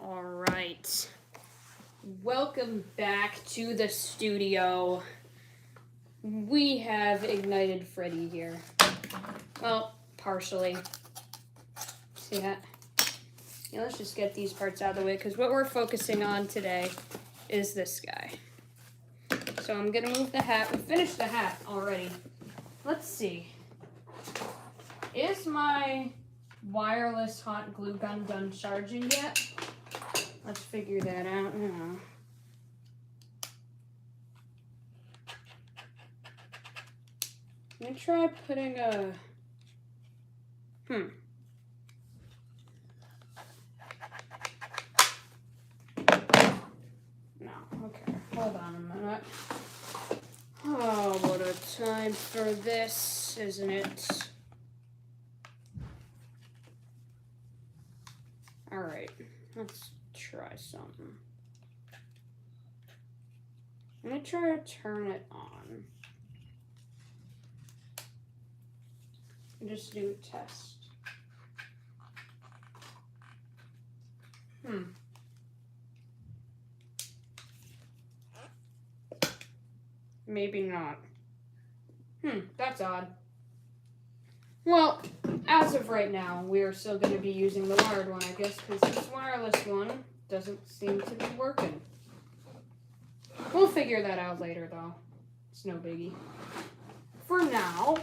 All right. Welcome back to the studio. We have Ignited Freddy here. Well, partially. See that? Yeah, let's just get these parts out of the way because what we're focusing on today is this guy. So I'm gonna move the hat. We finished the hat already. Let's see. Is my wireless hot glue gun done charging yet? Let's figure that out now. Let me try putting a... No, okay. Hold on a minute. Oh, what a time for this, isn't it? Alright, let's try something. I'm gonna try to turn it on. And just do a test. Maybe not. That's odd. Well, as of right now, we are still going to be using the wired one, I guess, because this wireless one doesn't seem to be working. We'll figure that out later, though. It's no biggie. For now,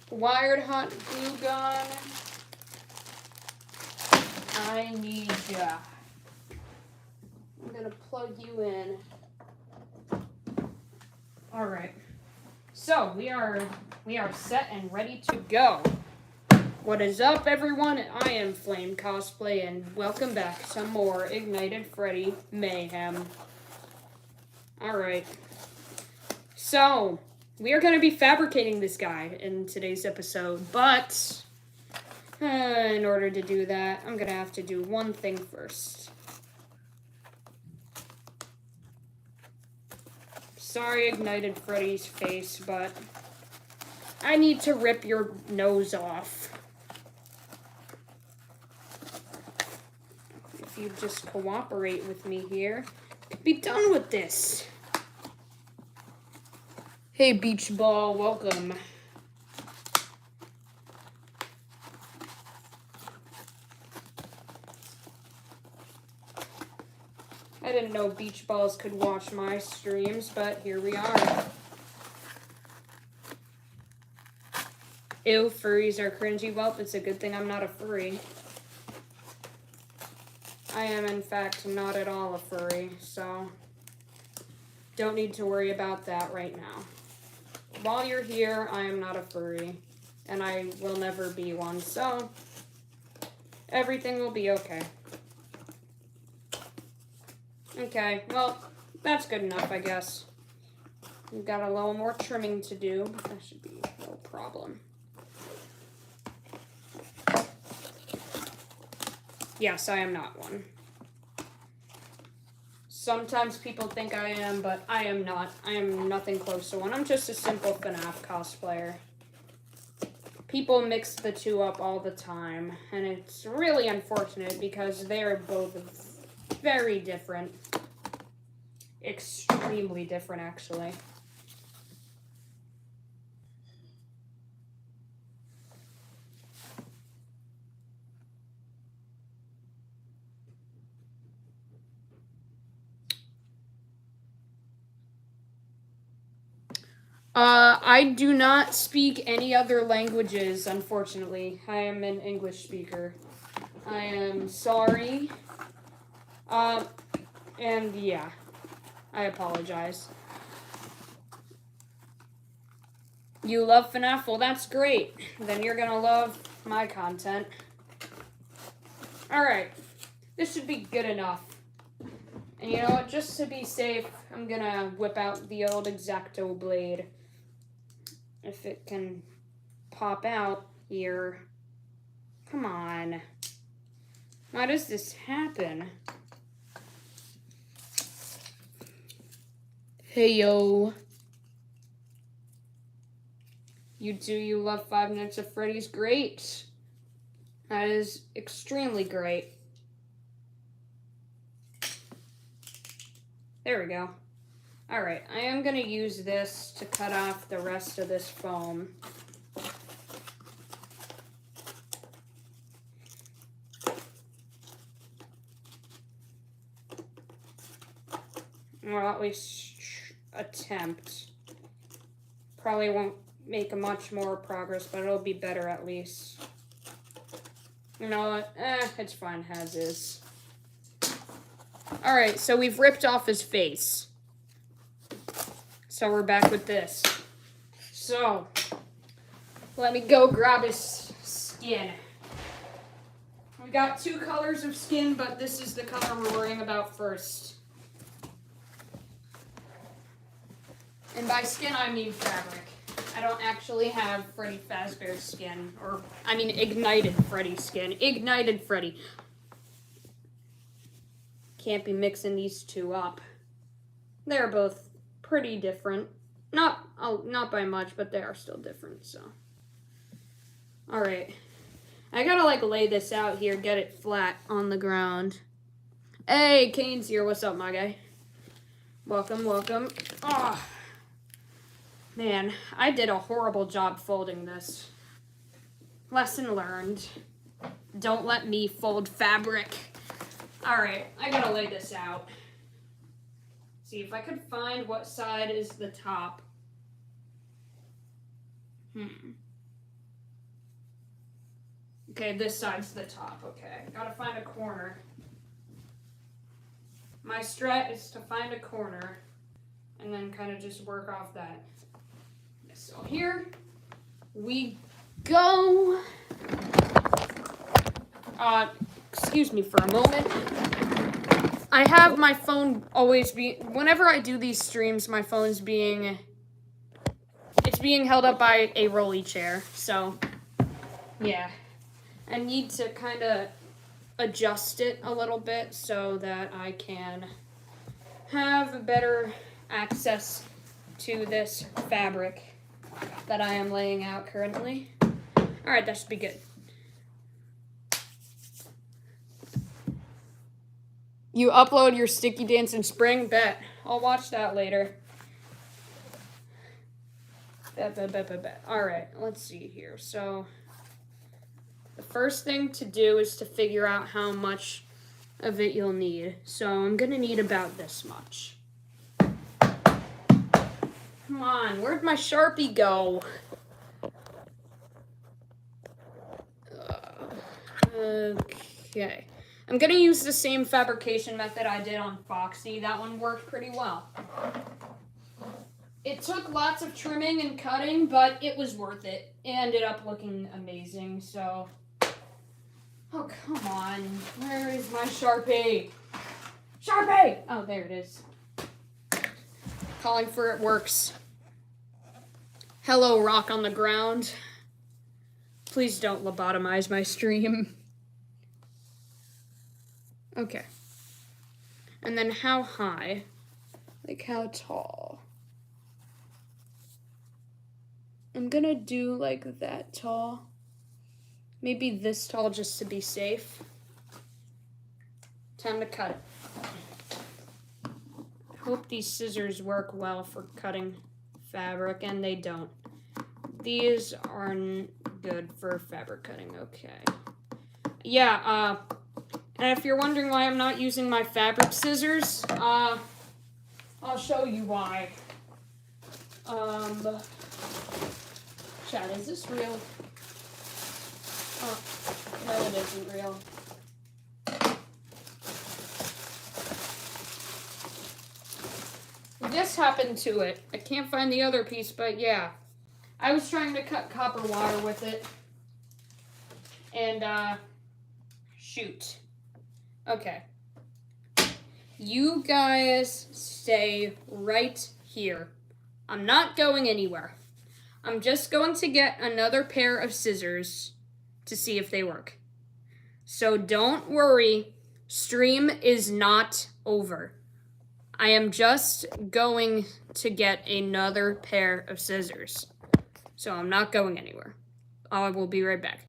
wired hot glue gun, I need ya. I'm going to plug you in. All right. So, we are set and ready to go. What is up, everyone? I am Flame Cosplay, and welcome back to more Ignited Freddy mayhem. Alright. So, we are going to be fabricating this guy in today's episode, but in order to do that, I'm going to have to do one thing first. Sorry, Ignited Freddy's face, but I need to rip your nose off. If you just cooperate with me here, be done with this. Hey, Beach Ball, welcome. I didn't know beach balls could watch my streams, but here we are. Ew, furries are cringy. Well, it's a good thing I'm not a furry. I am, in fact, not at all a furry, so don't need to worry about that right now. While you're here, I am not a furry, and I will never be one, so everything will be okay. Okay, well, that's good enough, I guess. We've got a little more trimming to do, but that should be no problem. Yes, I am not one. Sometimes people think I am, but I am not. I am nothing close to one. I'm just a simple FNAF cosplayer. People mix the two up all the time, and it's really unfortunate because they are both very different. Extremely different, actually. I do not speak any other languages, unfortunately. I am an English speaker. I am sorry. And yeah, I apologize. You love FNAF? Well, that's great. Then you're gonna love my content. Alright, this should be good enough. And you know what, just to be safe, I'm gonna whip out the old X-Acto blade. If it can pop out here. Come on. Why does this happen? Hey, yo. You love 5 Nights at Freddy's? Great. That is extremely great. There we go. Alright, I am going to use this to cut off the rest of this foam. Or at least attempt. Probably won't make much more progress, but it'll be better at least. You know what? It's fine as is. Alright, so we've ripped off his face. So we're back with this. So, let me go grab his skin. We got 2 colors of skin, but this is the color we're worrying about first. And by skin, I mean fabric. I don't actually have Freddy Fazbear's skin, or, I mean, Ignited Freddy skin. Ignited Freddy. Can't be mixing these two up. They're both pretty different. Not by much, but they are still different, so. Alright. I gotta, like, lay this out here, get it flat on the ground. Hey, Kane's here. What's up, my guy? Welcome, welcome. Oh. Man, I did a horrible job folding this. Lesson learned. Don't let me fold fabric. Alright, I gotta lay this out. See if I could find what side is the top. Okay, this side's the top. Okay, gotta find a corner. My strat is to find a corner and then kind of just work off that. So here we go. Excuse me for a moment. I have my phone always whenever I do these streams, my phone's being held up by a rolly chair. So, yeah. I need to kind of adjust it a little bit so that I can have better access to this fabric that I am laying out currently. Alright, that should be good. You upload your sticky dance in spring? Bet. I'll watch that later. Bet. Alright, let's see here. So, the first thing to do is to figure out how much of it you'll need. So, I'm gonna need about this much. Come on, where'd my Sharpie go? Okay. I'm gonna use the same fabrication method I did on Foxy. That one worked pretty well. It took lots of trimming and cutting, but it was worth it. It ended up looking amazing, so... Oh, come on. Where is my Sharpie? Sharpie! Oh, there it is. Calling for it works. Hello, rock on the ground. Please don't lobotomize my stream. Okay. And then how high? Like how tall? I'm gonna do like that tall. Maybe this tall just to be safe. Time to cut it. I hope these scissors work well for cutting fabric, and they don't. These aren't good for fabric cutting, okay. Yeah, and if you're wondering why I'm not using my fabric scissors, I'll show you why. Chat, is this real? Oh, no, it isn't real. This happened to it. I can't find the other piece, but yeah. I was trying to cut copper wire with it. And, shoot. Okay. You guys stay right here. I'm not going anywhere. I'm just going to get another pair of scissors to see if they work. So don't worry, stream is not over. I am just going to get another pair of scissors. So I'm not going anywhere. I will be right back.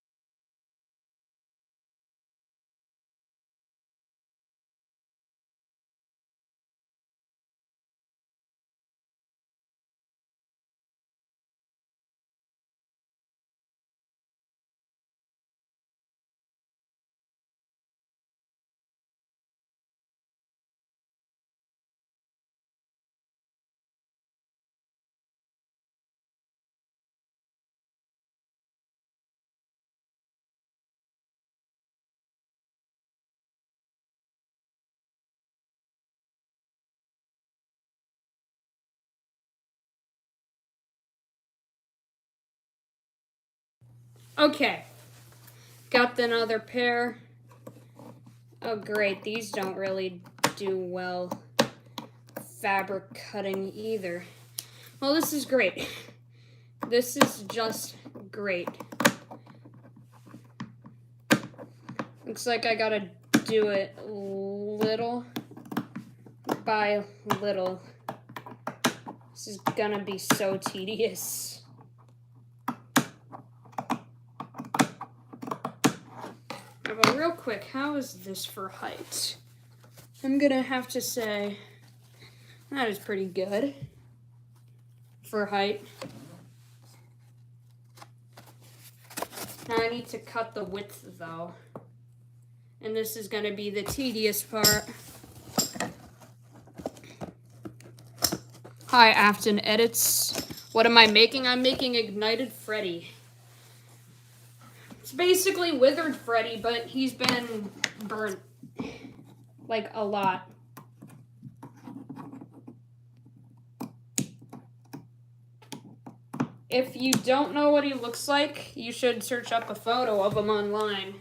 Okay. Got another pair. Oh, great. These don't really do well fabric cutting either. Well, this is great. This is just great. Looks like I gotta do it little by little. This is gonna be so tedious. But real quick, how is this for height? I'm gonna have to say that is pretty good for height. Now I need to cut the width though. And this is gonna be the tedious part. Hi, Afton Edits. What am I making? I'm making Ignited Freddy. It's basically Withered Freddy, but he's been burnt. Like, a lot. If you don't know what he looks like, you should search up a photo of him online.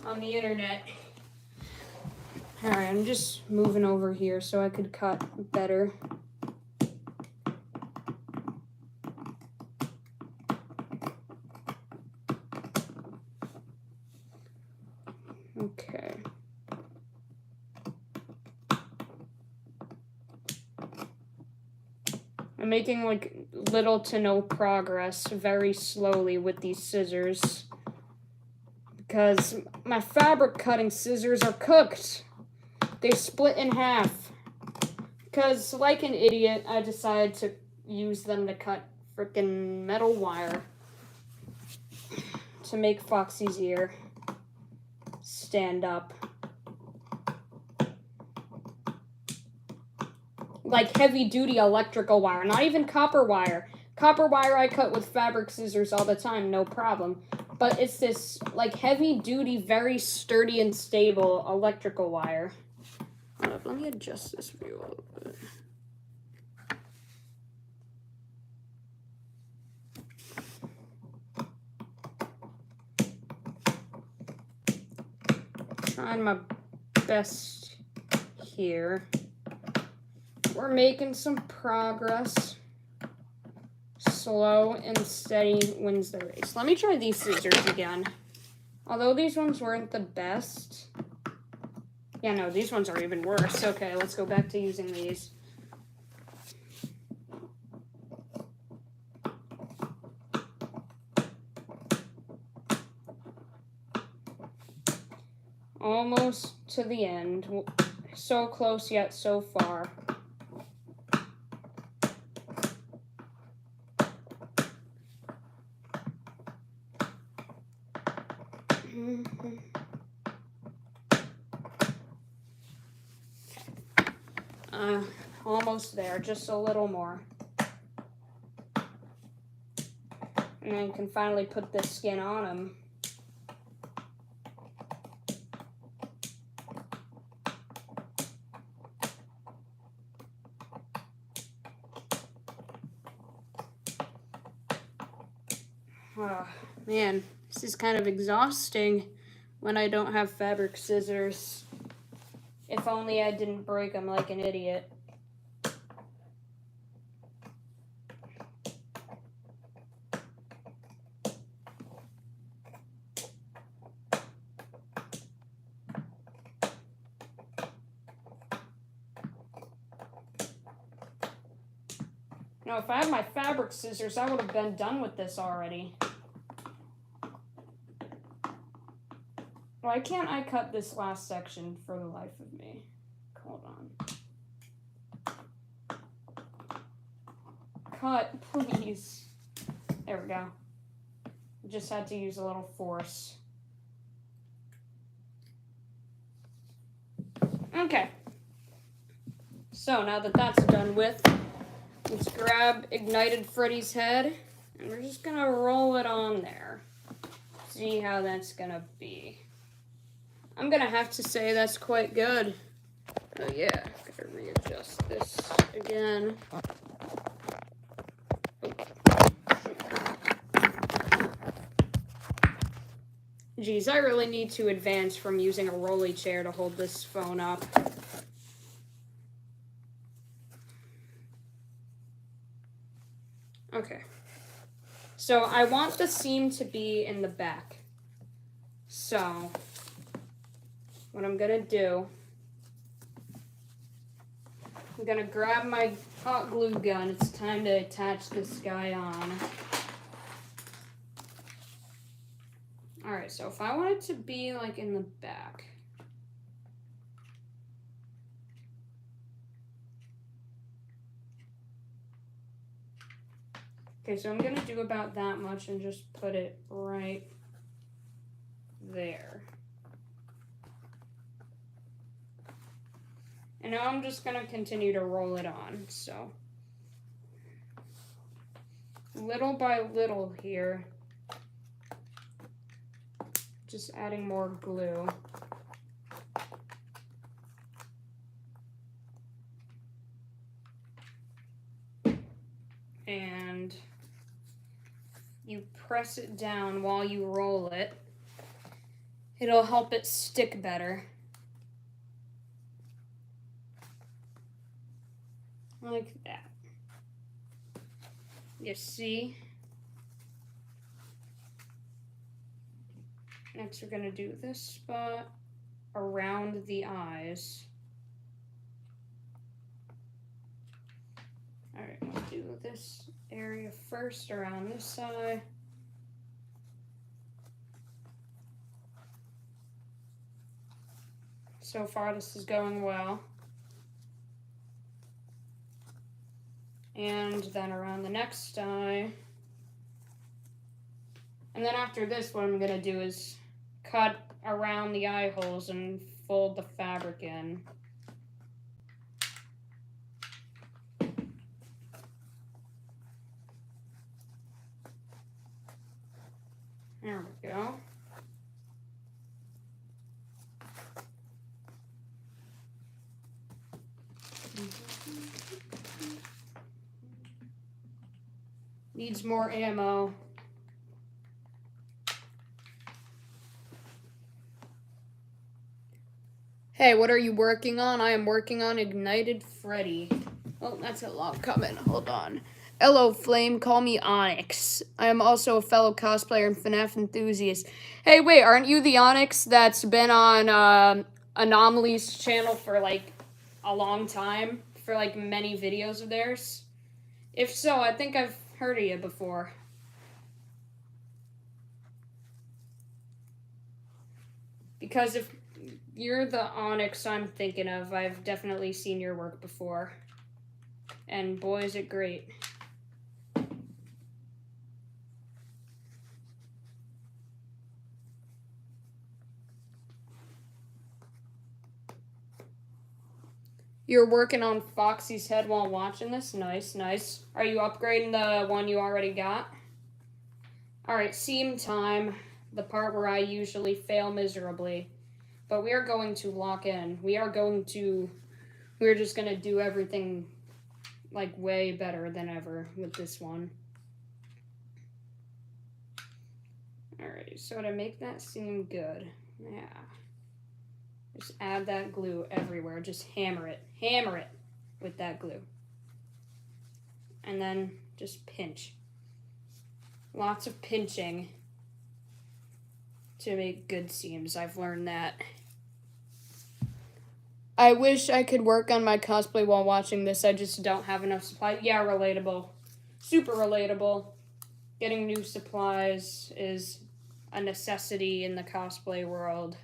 On the internet. Alright, I'm just moving over here so I could cut better. Okay. I'm making like little to no progress very slowly with these scissors because my fabric cutting scissors are cooked. They split in half because, like an idiot, I decided to use them to cut freaking metal wire to make Foxy's ear stand up. Like heavy-duty electrical wire, not even copper wire. Copper wire I cut with fabric scissors all the time, no problem. But it's this, like, heavy-duty, very sturdy and stable electrical wire. Hold up, let me adjust this view a little bit. Trying my best here. We're making some progress. Slow and steady wins the race. Let me try these scissors again. Although these ones weren't the best. Yeah, no, these ones are even worse. Okay, let's go back to using these. Almost to the end. So close yet so far. Almost there, just a little more. And then can finally put the skin on him. Oh, man, this is kind of exhausting when I don't have fabric scissors. If only I didn't break them like an idiot. You know, if I had my fabric scissors, I would have been done with this already. Why can't I cut this last section for the life of me? Hold on. Cut, please. There we go. Just had to use a little force. Okay. So now that that's done with, let's grab Ignited Freddy's head, and we're just gonna roll it on there. See how that's gonna be. I'm gonna have to say that's quite good. Oh yeah, gotta readjust this again. Geez, I really need to advance from using a rolly chair to hold this phone up. Okay. So I want the seam to be in the back. So what I'm gonna do, I'm gonna grab my hot glue gun. It's time to attach this guy on. Alright, so if I want it to be like in the back. Okay, so I'm gonna do about that much and just put it right there. And now I'm just gonna continue to roll it on, so. Little by little here. Just adding more glue. And you press it down while you roll it. It'll help it stick better. Like that. You see? Next, we're gonna do this spot around the eyes. All right, we'll do this area first around this side. So far, this is going well. And then around the next eye. And then after this, what I'm gonna do is cut around the eye holes and fold the fabric in. There we go. Needs more ammo. Hey, what are you working on? I am working on Ignited Freddy. Oh, that's a lot coming. Hold on. Hello, Flame. Call me Onyx. I am also a fellow cosplayer and FNAF enthusiast. Hey, wait, aren't you the Onyx that's been on Anomaly's channel for, like, a long time? For, like, many videos of theirs? If so, I think I've heard of you before. Because if you're the Onyx I'm thinking of, I've definitely seen your work before. And boy, is it great. You're working on Foxy's head while watching this? Nice, nice. Are you upgrading the one you already got? Alright, seam time. The part where I usually fail miserably. But we are going to lock in. We're just going to do everything like way better than ever with this one. Alright, so to make that seem good, yeah. Just add that glue everywhere. Just hammer it. Hammer it with that glue. And then just pinch. Lots of pinching to make good seams. I've learned that. I wish I could work on my cosplay while watching this. I just don't have enough supplies. Yeah, relatable. Super relatable. Getting new supplies is a necessity in the cosplay world.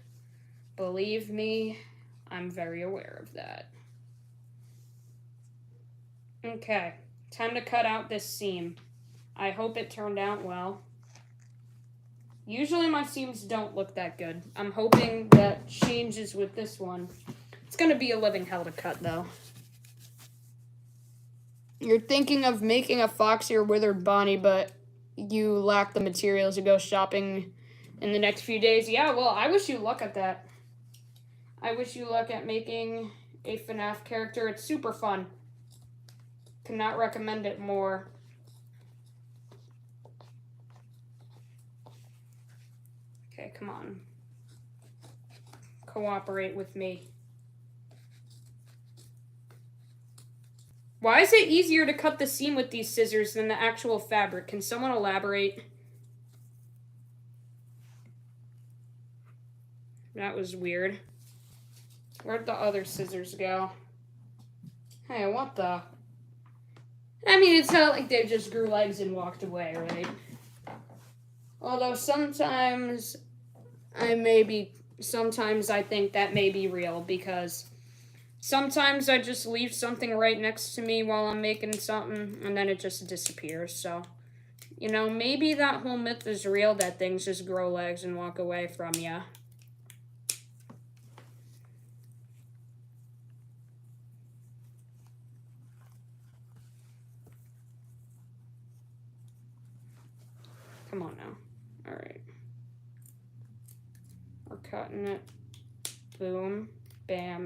Believe me, I'm very aware of that. Okay, time to cut out this seam. I hope it turned out well. Usually my seams don't look that good. I'm hoping that changes with this one. It's gonna be a living hell to cut, though. You're thinking of making a Foxy or Withered Bonnie, but you lack the materials to go shopping in the next few days. Yeah, well, I wish you luck at that. I wish you luck at making a FNAF character. It's super fun. Cannot recommend it more. Okay, come on. Cooperate with me. Why is it easier to cut the seam with these scissors than the actual fabric? Can someone elaborate? That was weird. Where'd the other scissors go? Hey, what the? I mean, it's not like they just grew legs and walked away, right? Although sometimes I think that may be real, because sometimes I just leave something right next to me while I'm making something and then it just disappears. So, you know, maybe that whole myth is real, that things just grow legs and walk away from you. Come on now. All right. We're cutting it. Boom. Bam.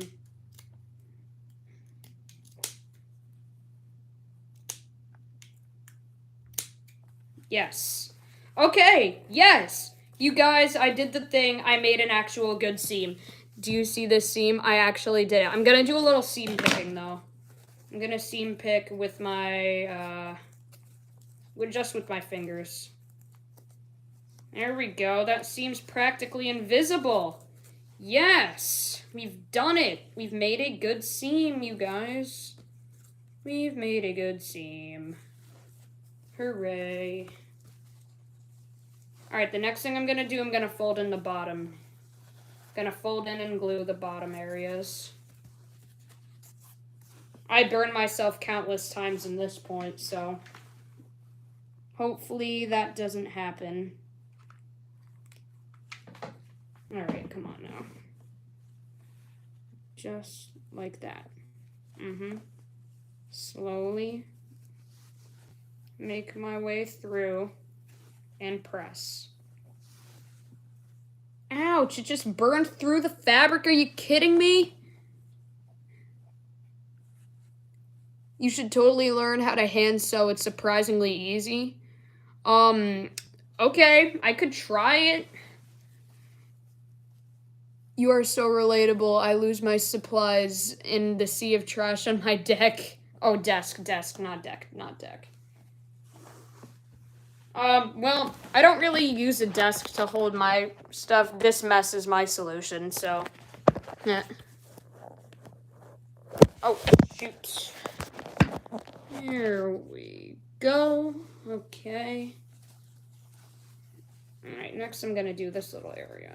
Yes. Okay. Yes. You guys, I did the thing. I made an actual good seam. Do you see this seam? I actually did it. I'm going to do a little seam picking, though. I'm going to seam pick with my, just with my fingers. There we go. That seam's practically invisible. Yes. We've done it. We've made a good seam, you guys. We've made a good seam. Hooray. Alright, the next thing I'm going to do, I'm going to fold in the bottom. Going to fold in and glue the bottom areas. I burned myself countless times in this point, so hopefully that doesn't happen. Alright, come on now. Just like that. Slowly make my way through and press. Ouch, it just burned through the fabric. Are you kidding me? You should totally learn how to hand sew. It's surprisingly easy. Okay, I could try it. You are so relatable. I lose my supplies in the sea of trash on my deck. Oh, desk, not deck. Well, I don't really use a desk to hold my stuff. This mess is my solution, so. Yeah. Oh, shoot. There we go. Okay. Alright, next I'm gonna do this little area.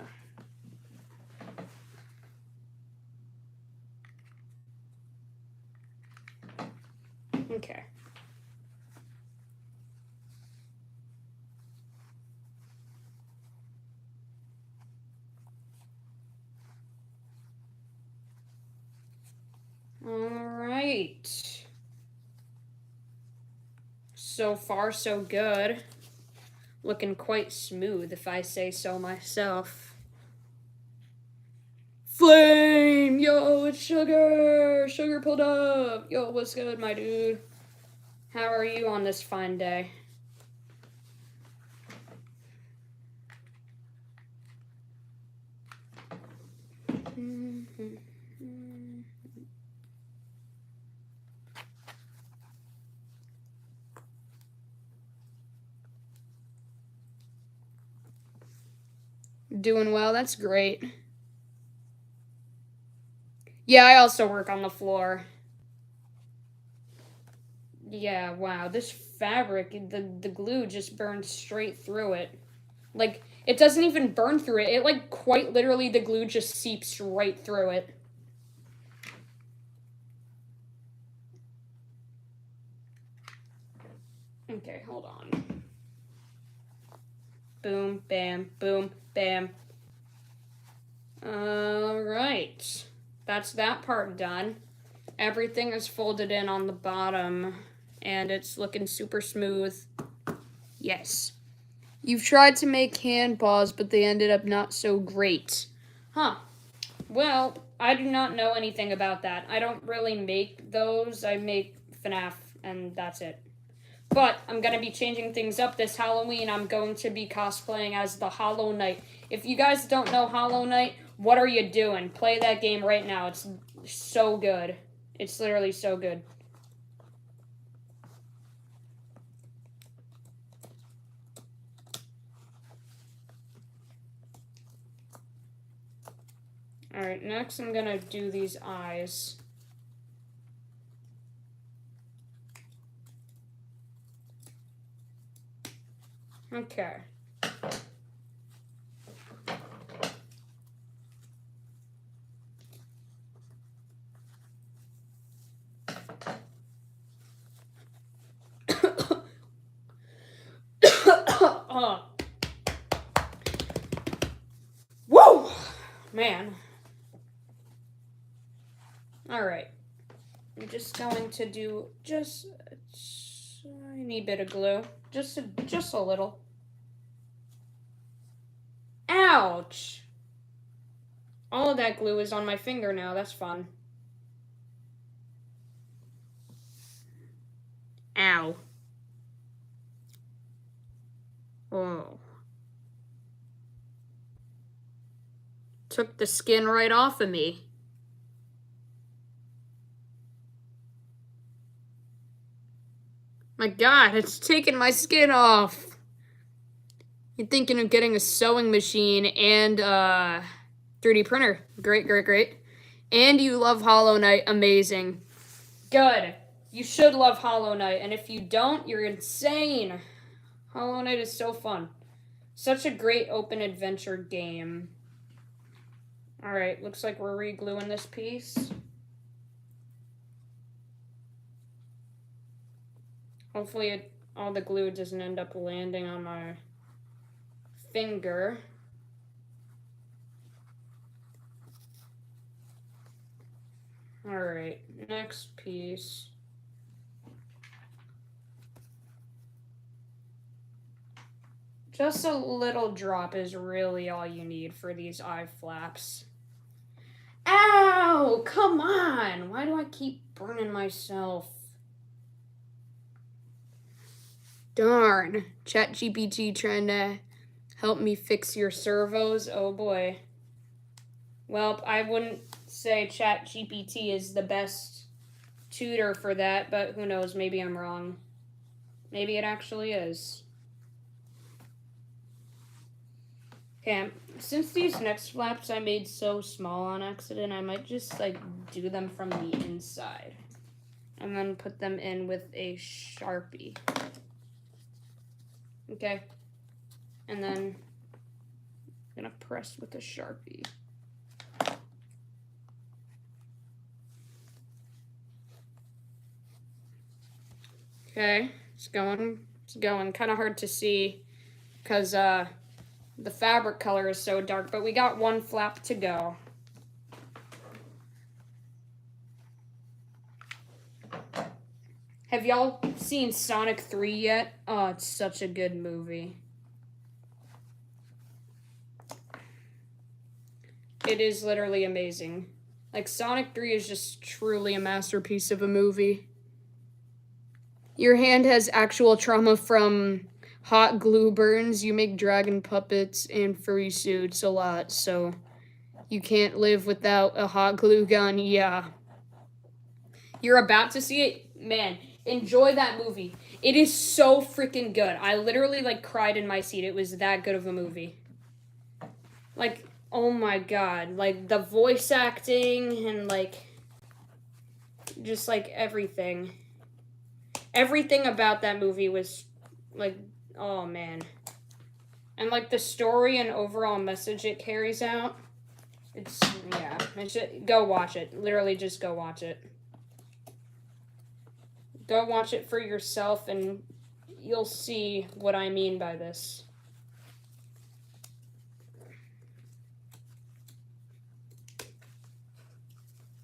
Okay. Alright. So far, so good. Looking quite smooth, if I say so myself. Flame! Yo, it's Sugar! Sugar pulled up! Yo, what's good, my dude? How are you on this fine day? Doing well, that's great. Yeah, I also work on the floor. Yeah, wow, this fabric, the glue just burns straight through it. Like, it doesn't even burn through it. It, like, quite literally, the glue just seeps right through it. Okay, hold on. Boom, bam, boom, bam. Alright. That's that part done. Everything is folded in on the bottom, and it's looking super smooth. Yes. You've tried to make hand paws, but they ended up not so great. Huh. Well, I do not know anything about that. I don't really make those. I make FNAF, and that's it. But I'm going to be changing things up this Halloween. I'm going to be cosplaying as the Hollow Knight. If you guys don't know Hollow Knight, what are you doing? Play that game right now. It's so good. It's literally so good. Alright, next I'm going to do these eyes. Okay. Oh. Whoa! Man. Alright. I'm just going to do just a tiny bit of glue. Just a little. Ouch! All of that glue is on my finger now. That's fun. Ow. Oh. Took the skin right off of me. My God, it's taking my skin off. You're thinking of getting a sewing machine and a 3D printer. Great, great, great. And you love Hollow Knight. Amazing. Good. You should love Hollow Knight. And if you don't, you're insane. Hollow Knight is so fun. Such a great open adventure game. Alright, looks like we're re-gluing this piece. Hopefully all the glue doesn't end up landing on my finger. Alright, next piece. Just a little drop is really all you need for these eye flaps. Ow! Come on! Why do I keep burning myself? Darn. ChatGPT trying to help me fix your servos? Oh boy. Well, I wouldn't say ChatGPT is the best tutor for that, but who knows, maybe I'm wrong. Maybe it actually is. Okay, since these next flaps I made so small on accident, I might just like do them from the inside. And then put them in with a Sharpie. Okay. And then I'm gonna press with a Sharpie. Okay, it's going. Kind of hard to see because the fabric color is so dark, but we got one flap to go. Have y'all seen Sonic 3 yet? Oh, it's such a good movie. It is literally amazing. Like, Sonic 3 is just truly a masterpiece of a movie. Your hand has actual trauma from hot glue burns. You make dragon puppets and furry suits a lot, so you can't live without a hot glue gun. Yeah. You're about to see it. Man, enjoy that movie. It is so freaking good. I literally, like, cried in my seat. It was that good of a movie. Like, oh my God. Like, the voice acting and, like, just, like, everything. Everything about that movie was, like, oh, man. And, like, the story and overall message it carries out, it's, yeah. Go watch it. Literally just go watch it. Go watch it for yourself, and you'll see what I mean by this.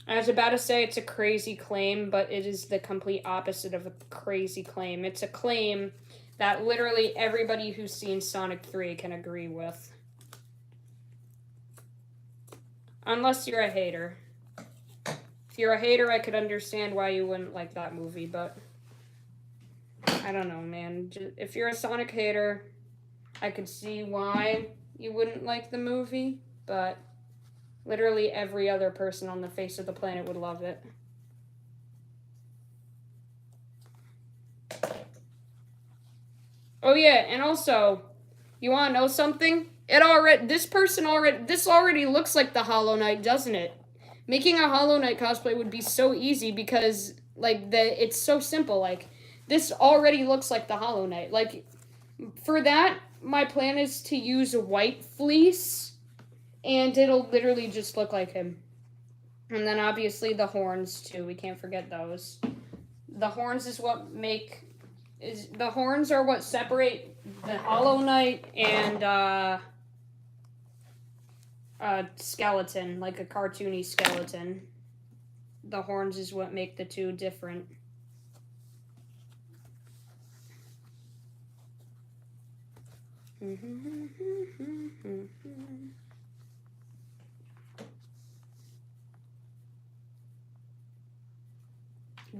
I was about to say it's a crazy claim, but it is the complete opposite of a crazy claim. It's a claim that literally everybody who's seen Sonic 3 can agree with. Unless you're a hater. If you're a hater, I could understand why you wouldn't like that movie, but I don't know, man. If you're a Sonic hater, I could see why you wouldn't like the movie, but literally every other person on the face of the planet would love it. Oh yeah, and also, you want to know something? This already looks like the Hollow Knight, doesn't it? Making a Hollow Knight cosplay would be so easy because, like, it's so simple. Like, this already looks like the Hollow Knight. Like, for that, my plan is to use a white fleece, and it'll literally just look like him. And then, obviously, the horns, too. We can't forget those. The horns the horns are what separate the Hollow Knight and a skeleton, like a cartoony skeleton. The horns is what make the two different.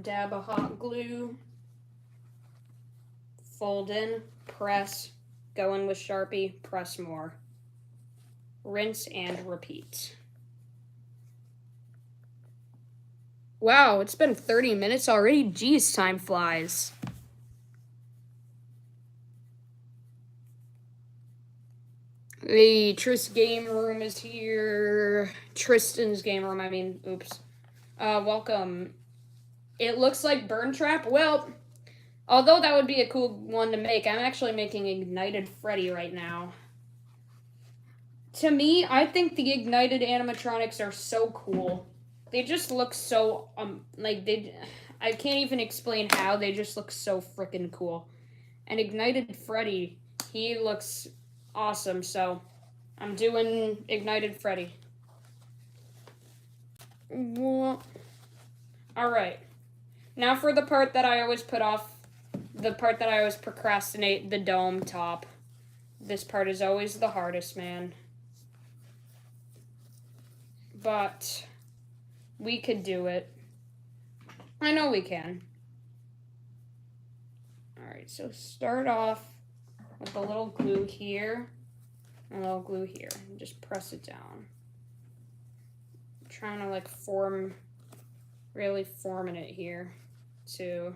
Dab of hot glue. Fold in, press, go in with Sharpie, press more. Rinse and repeat. Wow, it's been 30 minutes already. Geez, time flies. The game room is here. Tristan's game room, oops. Welcome. It looks like Burn Trap. Well, although that would be a cool one to make, I'm actually making Ignited Freddy right now. To me, I think the Ignited animatronics are so cool. They just look so, I can't even explain how, they just look so freaking cool. And Ignited Freddy, he looks awesome, so I'm doing Ignited Freddy. Alright. Now for the part that I always put off, the part that I always procrastinate, the dome top. This part is always the hardest, man. But we could do it. I know we can. Alright, so start off with a little glue here, and a little glue here. And just press it down. I'm trying to like really forming it here to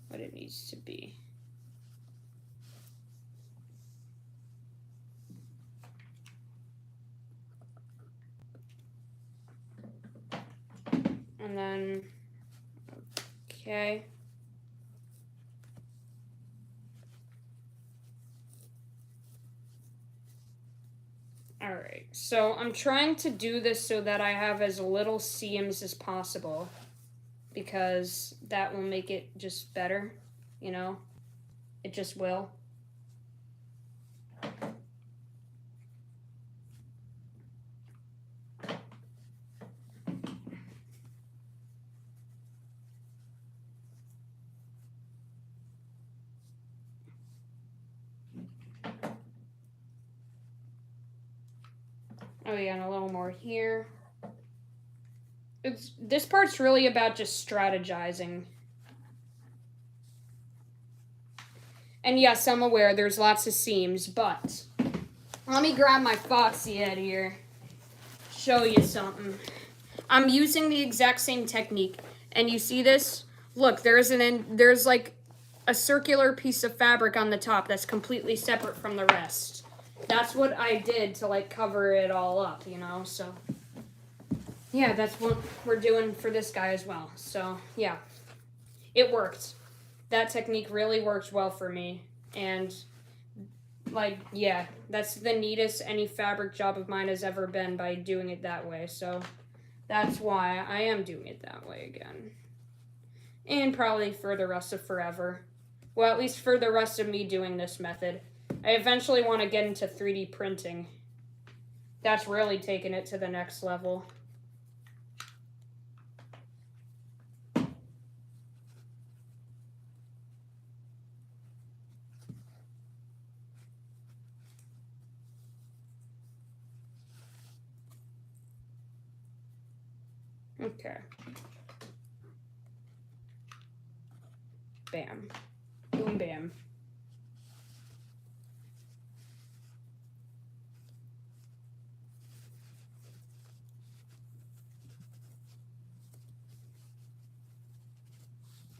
what it needs to be. And then, okay. Alright, so I'm trying to do this so that I have as little seams as possible, because that will make it just better, you know? It just will. Oh yeah, and a little more here. This part's really about just strategizing. And yes, I'm aware there's lots of seams, but let me grab my Foxy head here, show you something. I'm using the exact same technique, and you see this? Look, there's like a circular piece of fabric on the top that's completely separate from the rest. That's what I did to like cover it all up, you know, so yeah, that's what we're doing for this guy as well. So yeah, it worked. That technique really worked well for me, and like, yeah, that's the neatest any fabric job of mine has ever been, by doing it that way. So that's why I am doing it that way again, and probably for the rest of forever. Well, at least for the rest of me doing this method. I eventually want to get into 3D printing. That's really taking it to the next level. Okay. Bam. Bam bam.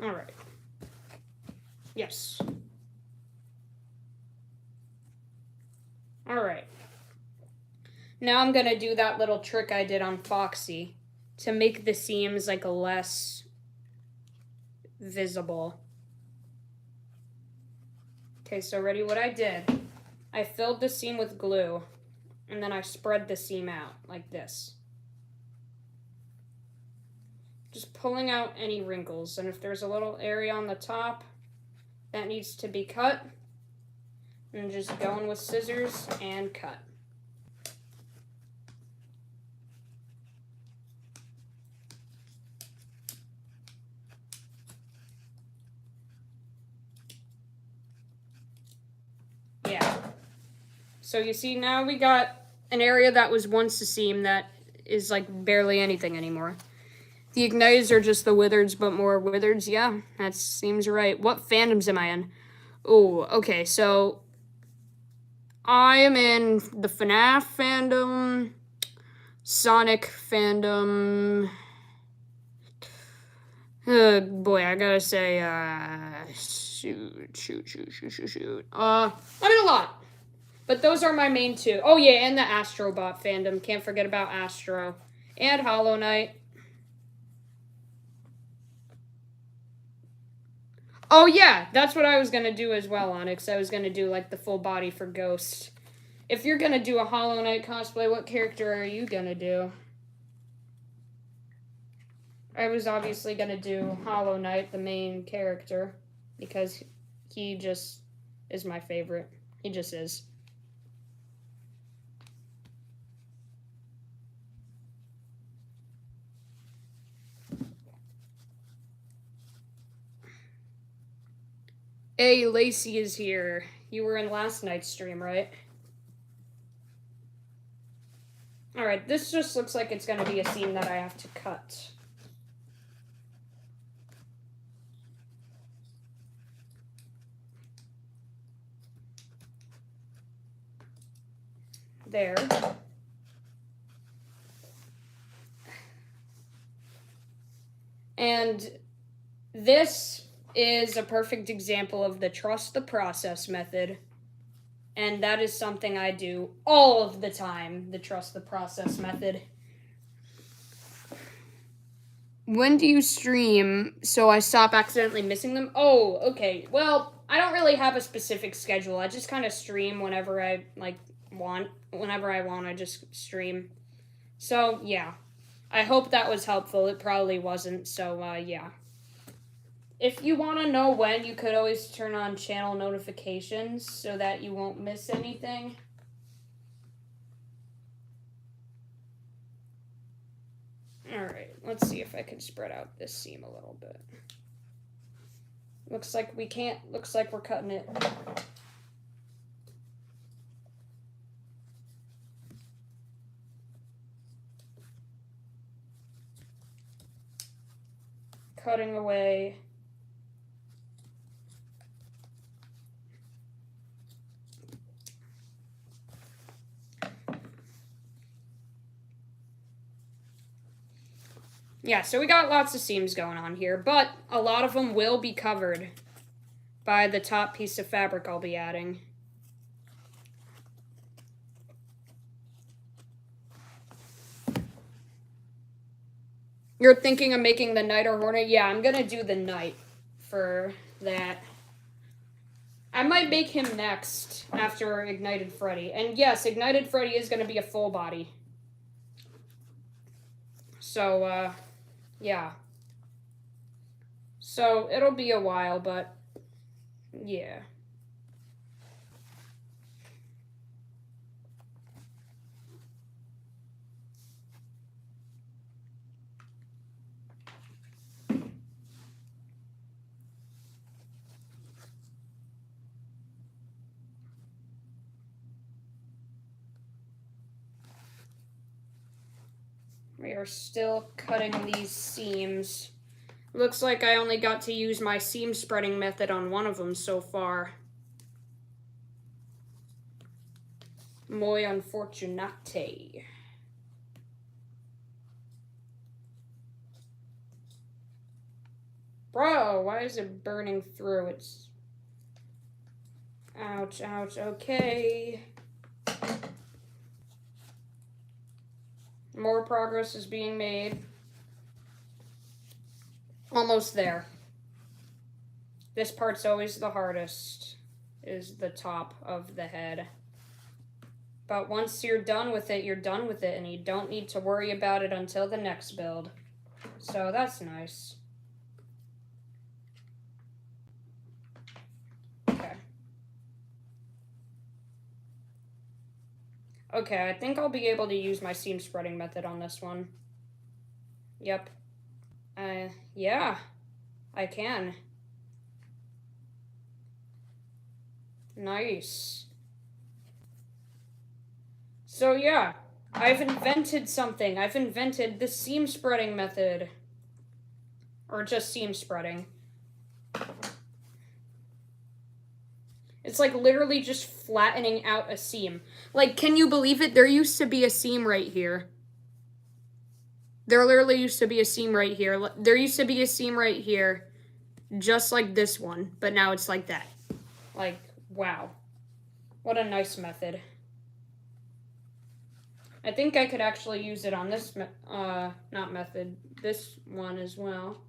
All right. Yes. All right. Now I'm going to do that little trick I did on Foxy to make the seams like less visible. Okay, so ready what I did. I filled the seam with glue and then I spread the seam out like this. Just pulling out any wrinkles, and if there's a little area on the top that needs to be cut, and just going with scissors and cut. Yeah. So you see now we got an area that was once a seam that is like barely anything anymore. The Igniteds are just the Wizards, but more Wizards. Yeah, that seems right. What fandoms am I in? Oh, okay, so I am in the FNAF fandom, Sonic fandom. Boy, I gotta say, shoot. I'm in a lot. But those are my main two. Oh, yeah, and the Astrobot fandom. Can't forget about Astro. And Hollow Knight. Oh, yeah, that's what I was going to do as well, Onyx. I was going to do, like, the full body for Ghost. If you're going to do a Hollow Knight cosplay, what character are you going to do? I was obviously going to do Hollow Knight, the main character, because he just is my favorite. He just is. Hey, Lacey is here. You were in last night's stream, right? Alright, this just looks like it's going to be a seam that I have to cut. There. And this is a perfect example of the trust the process method. And that is something I do all of the time, the trust the process method. When do you stream so I stop accidentally missing them? Oh, okay. Well, I don't really have a specific schedule. I just kind of stream whenever I want. Whenever I want, I just stream. So, yeah. I hope that was helpful. It probably wasn't, so, yeah. If you want to know when, you could always turn on channel notifications so that you won't miss anything. Alright, let's see if I can spread out this seam a little bit. Looks like we can't. Looks like we're cutting it. Cutting away. Yeah, so we got lots of seams going on here, but a lot of them will be covered by the top piece of fabric I'll be adding. You're thinking of making the Knight or Hornet? Yeah, I'm gonna do the Knight for that. I might make him next after Ignited Freddy. And yes, Ignited Freddy is gonna be a full body. So, yeah. So, it'll be a while, but yeah. We are still cutting these seams Looks like I only got to use my seam spreading method on one of them so far. Muy unfortunate. Bro, why is it burning through? It's... Ouch, ouch, okay. More progress is being made. Almost there. This part's always the hardest, is the top of the head. But once you're done with it, you're done with it, and you don't need to worry about it until the next build. So that's nice. Okay. Okay, I think I'll be able to use my seam spreading method on this one. Yep. Yeah, I can. Nice. So yeah, I've invented something. I've invented the seam spreading method. Or just seam spreading. It's like literally just flattening out a seam. Like, can you believe it? There used to be a seam right here. There literally used to be a seam right here. There used to be a seam right here, just like this one, but now it's like that. Like, wow. What a nice method. I think I could actually use it on this, not method, this one as well.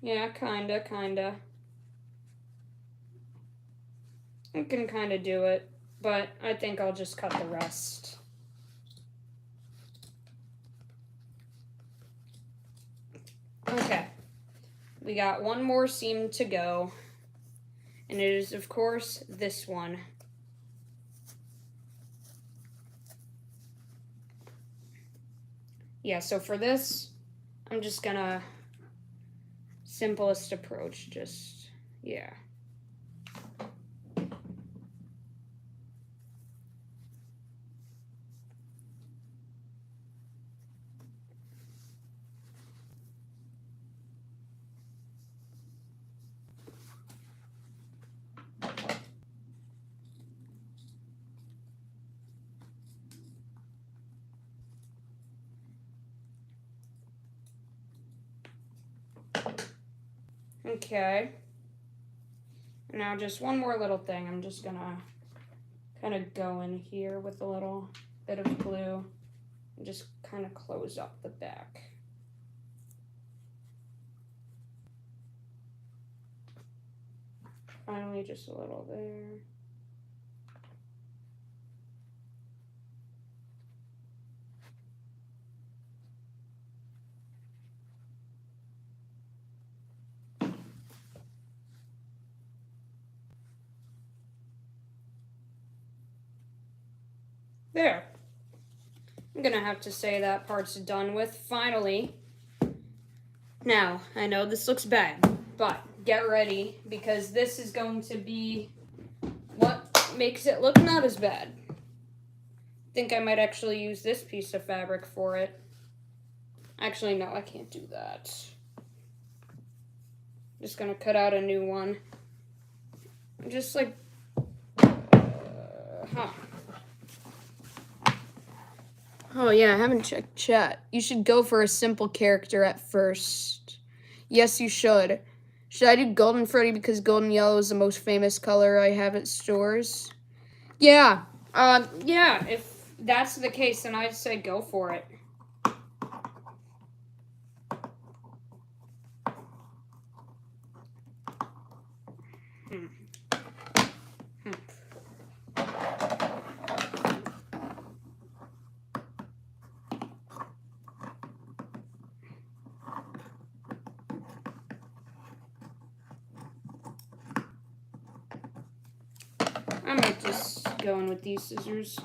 Yeah, kinda. I can kinda do it, but I think I'll just cut the rest. Okay. We got one more seam to go. And it is, of course, this one. Yeah, so for this, I'm just gonna... Simplest approach, just, yeah. Okay. Now just one more little thing. I'm just gonna kind of go in here with a little bit of glue and just kind of close up the back. Finally, just a little there. There. I'm gonna have to say that part's done with, finally. Now, I know this looks bad, but get ready, because this is going to be what makes it look not as bad. I think I might actually use this piece of fabric for it. Actually, no, I can't do that. I'm just gonna cut out a new one. Just like, Oh yeah, I haven't checked chat. You should go for a simple character at first. Yes, you should. Should I do golden Freddy because golden yellow is the most famous color I have at stores? Yeah. Yeah, if that's the case, then I'd say go for it. I might just go in with these scissors.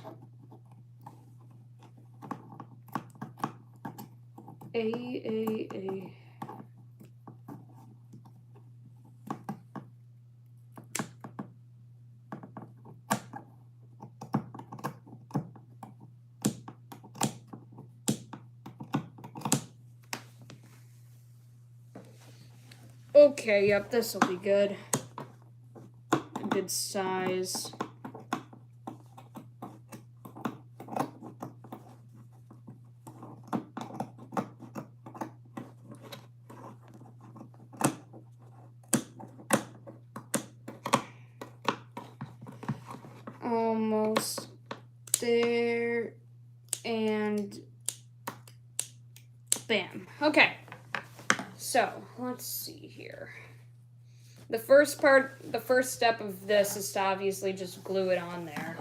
A. Okay, yep, this will be good. A good size. Almost there, and bam. Okay, so let's see here. The first step of this is to obviously just glue it on there.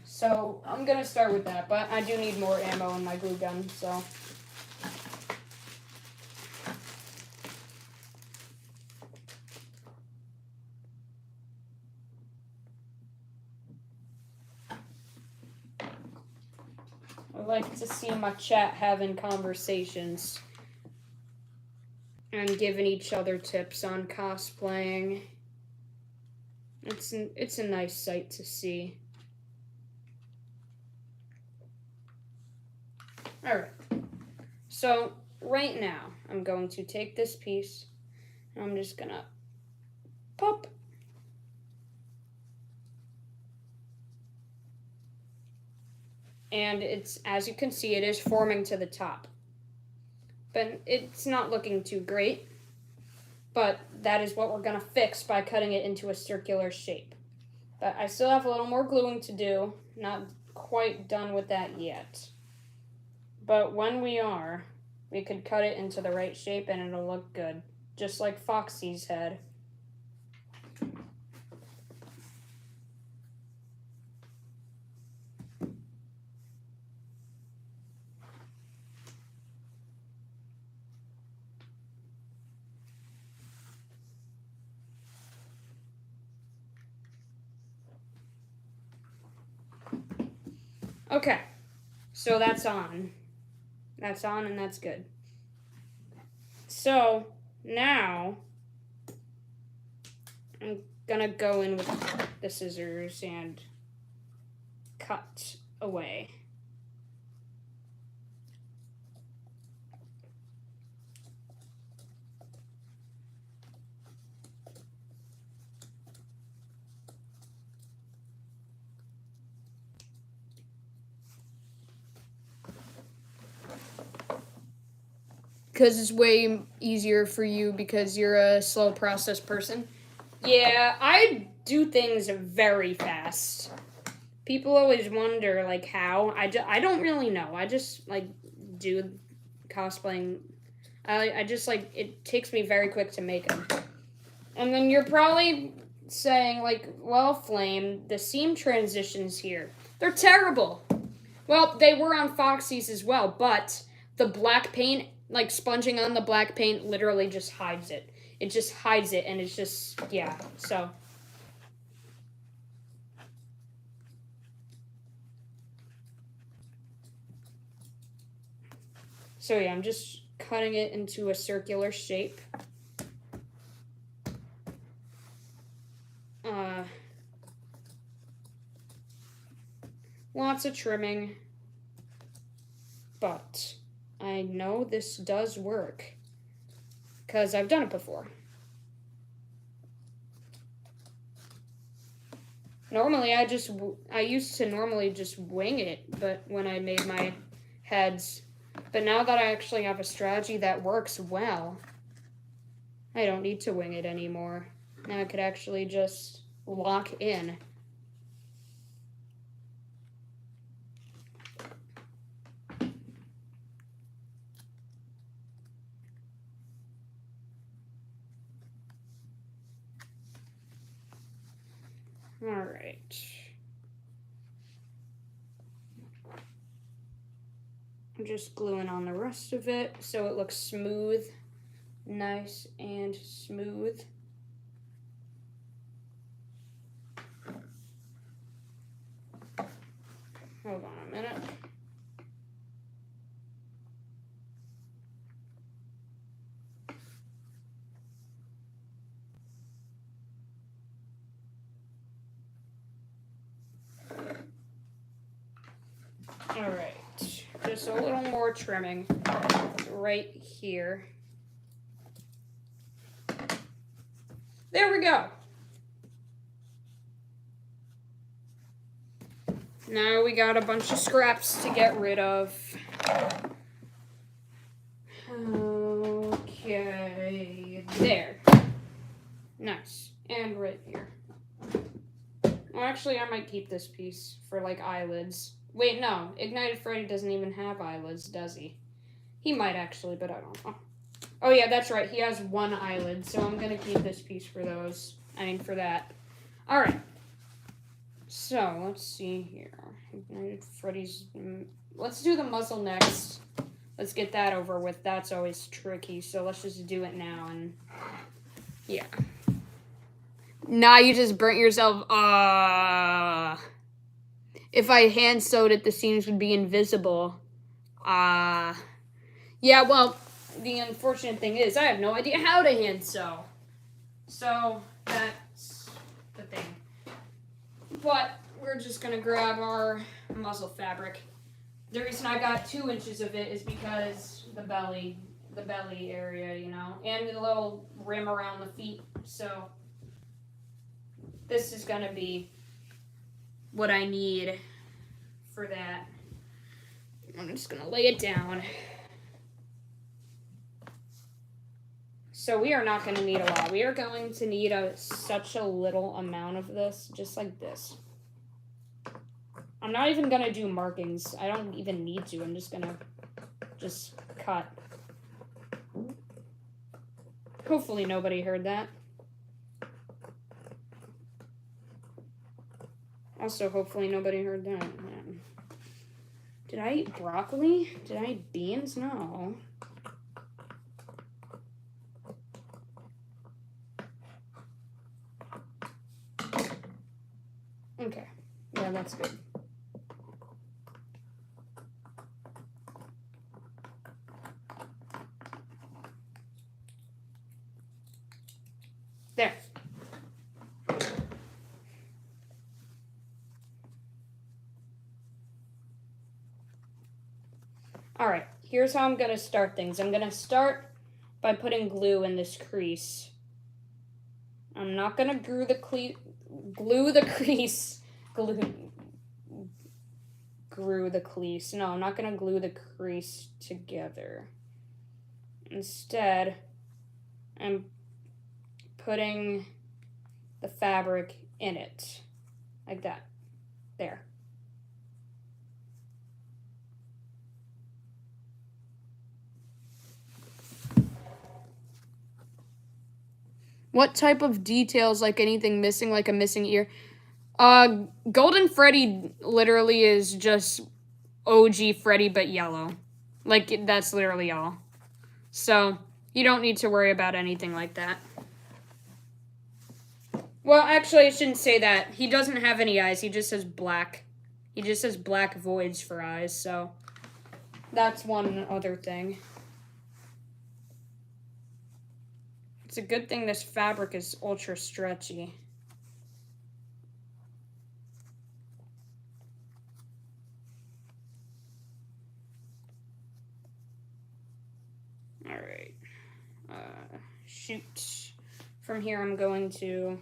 So I'm gonna start with that, but I do need more ammo in my glue gun, so. I like to see my chat having conversations and giving each other tips on cosplaying. It's a nice sight to see. Alright, so right now I'm going to take this piece and I'm just gonna pop. And it's, as you can see, it is forming to the top. But it's not looking too great. But that is what we're gonna fix by cutting it into a circular shape. But I still have a little more gluing to do. Not quite done with that yet. But when we are, we could cut it into the right shape and it'll look good. Just like Foxy's head. Okay, so that's on. That's on and that's good. So now I'm gonna go in with the scissors and cut away. Because it's way easier for you because you're a slow process person. Yeah, I do things very fast. People always wonder, like, how. I don't really know. I just, like, do cosplaying. I just, like, it takes me very quick to make them. And then you're probably saying, like, well, Flame, the seam transitions here, they're terrible. Well, they were on Foxy's as well, but the black paint, like, sponging on the black paint literally just hides it. It just hides it, and it's just, yeah, so. So, yeah, I'm just cutting it into a circular shape. Lots of trimming, but I know this does work because I've done it before. Normally, I used to normally just wing it, but when I made my heads, but now that I actually have a strategy that works well, I don't need to wing it anymore. Now I could actually just lock in. All right. I'm just gluing on the rest of it so it looks smooth, nice and smooth. Hold on a minute. All right, just a little more trimming right here. There we go. Now we got a bunch of scraps to get rid of. Okay, there. Nice. And right here. Well, actually, I might keep this piece for, like, eyelids. Wait, no. Ignited Freddy doesn't even have eyelids, does he? He might, actually, but I don't know. Oh, yeah, that's right. He has one eyelid, so I'm going to keep this piece for those. I mean, for that. All right. So, let's see here. Ignited Freddy's... Let's do the muzzle next. Let's get that over with. That's always tricky, so let's just do it now, and... Yeah. Nah, you just burnt yourself. If I hand sewed it, the seams would be invisible. Yeah, well, the unfortunate thing is I have no idea how to hand sew. So, that's the thing. But we're just going to grab our muzzle fabric. The reason I got 2 inches of it is because the belly area, you know, and the little rim around the feet. So this is going to be what I need for that. I'm just going to lay it down. So we are not going to need a lot. We are going to need such a little amount of this, just like this. I'm not even going to do markings. I don't even need to. I'm just going to just cut. Hopefully nobody heard that. Also, hopefully nobody heard that. Did I eat broccoli? Did I eat beans? No. Okay. Yeah, that's good. There. Alright, here's how I'm going to start things. I'm going to start by putting glue in this crease. I'm not going to glue the crease. No, I'm not going to glue the crease together. Instead, I'm putting the fabric in it. Like that. There. What type of details, like anything missing, like a missing ear? Golden Freddy literally is just OG Freddy, but yellow. Like, that's literally all. So, you don't need to worry about anything like that. Well, actually, I shouldn't say that. He doesn't have any eyes. He just has black. He just has black voids for eyes, so that's one other thing. It's a good thing this fabric is ultra stretchy. All right. Shoot. From here, I'm going to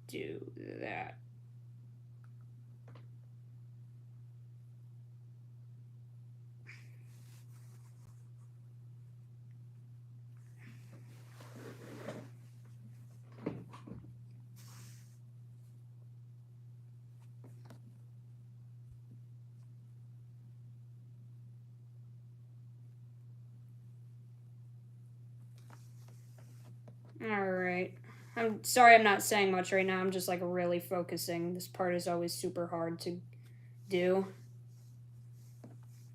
do that. Alright. I'm sorry I'm not saying much right now. I'm just, like, really focusing. This part is always super hard to do.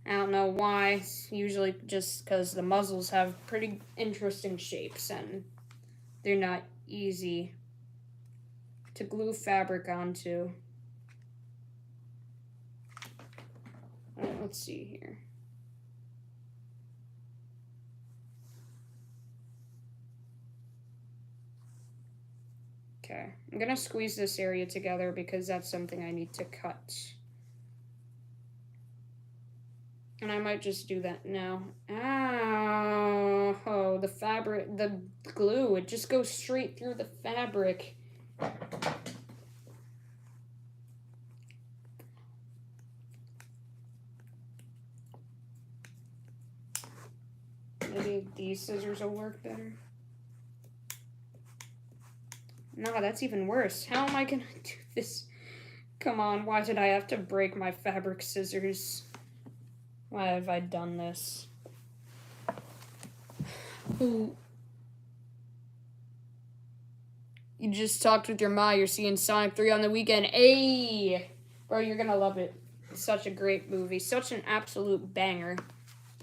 I don't know why. It's usually just because the muzzles have pretty interesting shapes, and they're not easy to glue fabric onto. Let's see here. Okay, I'm gonna squeeze this area together because that's something I need to cut. And I might just do that now. Ow. Oh, the fabric, the glue, it just goes straight through the fabric. Maybe these scissors will work better. No, that's even worse. How am I gonna do this? Come on, why did I have to break my fabric scissors? Why have I done this? Ooh. You just talked with your ma. You're seeing Sonic 3 on the weekend. Hey! Bro, you're gonna love it. It's such a great movie. Such an absolute banger.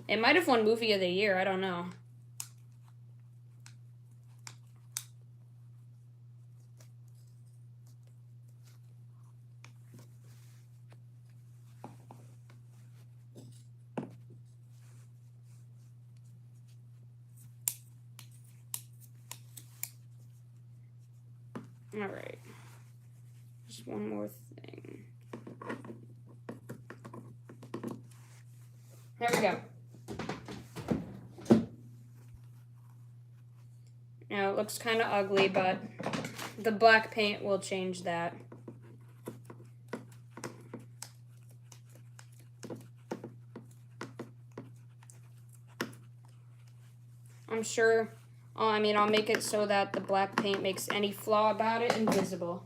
It might have won Movie of the Year. I don't know. Alright. Just one more thing. There we go. Now, it looks kind of ugly, but the black paint will change that. I'm sure, I'll make it so that the black paint makes any flaw about it invisible.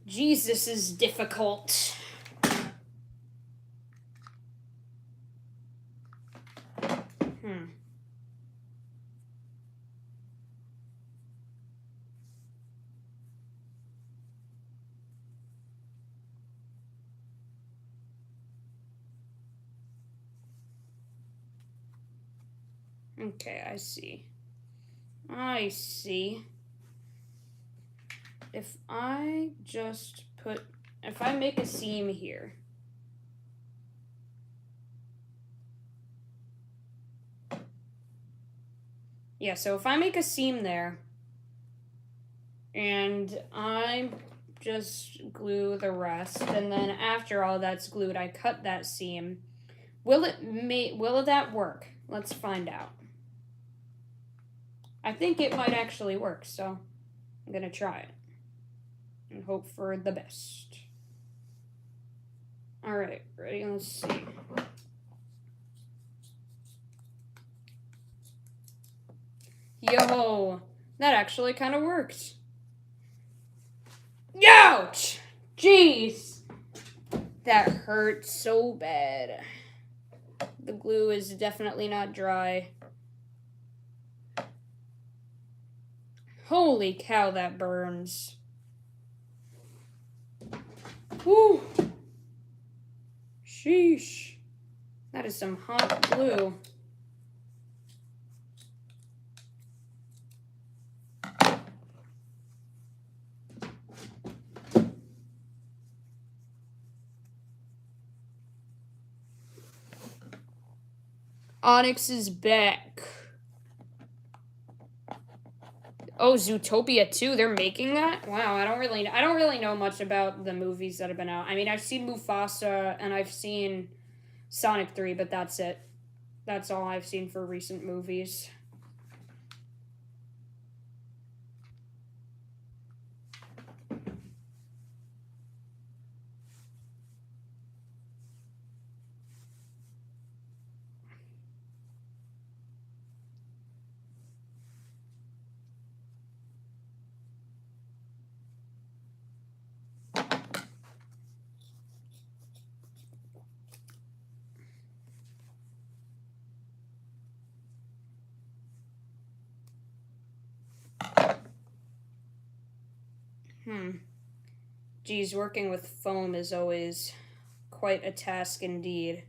Jesus is difficult. Okay, I see. I see. If I make a seam here. Yeah, so if I make a seam there, and I just glue the rest, and then after all that's glued, I cut that seam, will that work? Let's find out. I think it might actually work, so I'm gonna try it and hope for the best. All right, ready? Let's see. Yo, that actually kind of worked. Ouch! Jeez! That hurt so bad. The glue is definitely not dry. Holy cow, that burns. Whew. Sheesh. That is some hot glue. Onyx is back. Oh, Zootopia 2, they're making that? Wow, I don't really know much about the movies that have been out. I mean, I've seen Mufasa and I've seen Sonic 3, but that's it. That's all I've seen for recent movies. Geez, working with foam is always quite a task indeed.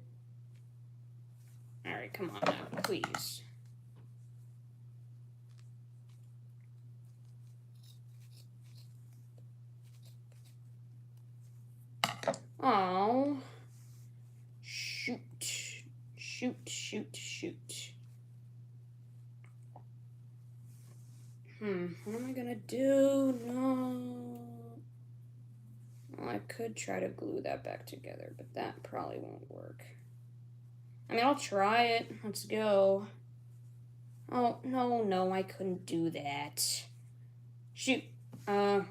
Alright, come on now, please. Oh. Shoot. Shoot, shoot, shoot. What am I gonna do? No. Well, I could try to glue that back together, but that probably won't work. I mean, I'll try it. Let's go. Oh, no, I couldn't do that. Shoot. Let's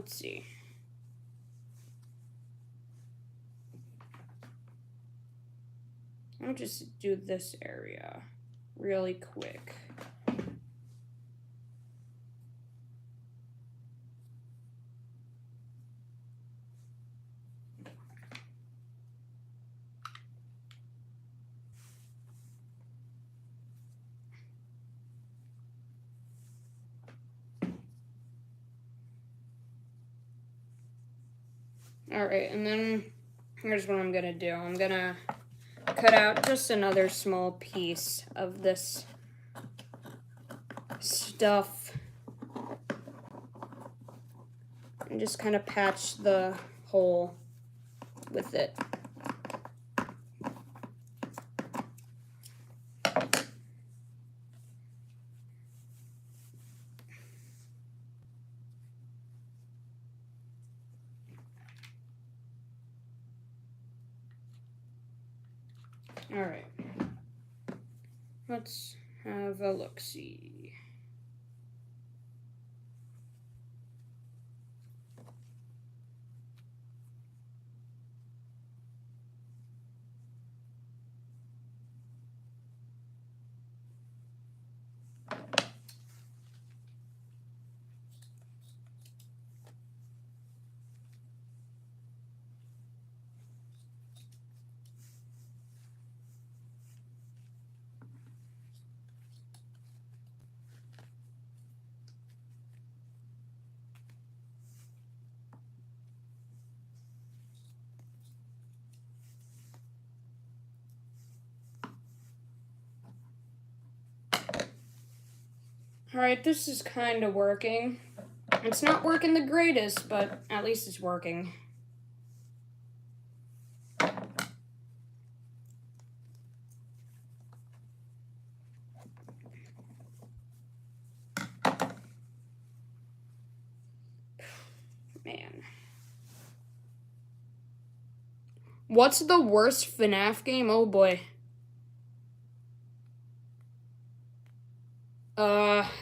see. I'll just do this area really quick. Alright, and then here's what I'm gonna do. I'm gonna cut out just another small piece of this stuff and just kind of patch the hole with it. Alright, let's have a look-see. Alright, this is kind of working. It's not working the greatest, but at least it's working. Man. What's the worst FNAF game? Oh boy.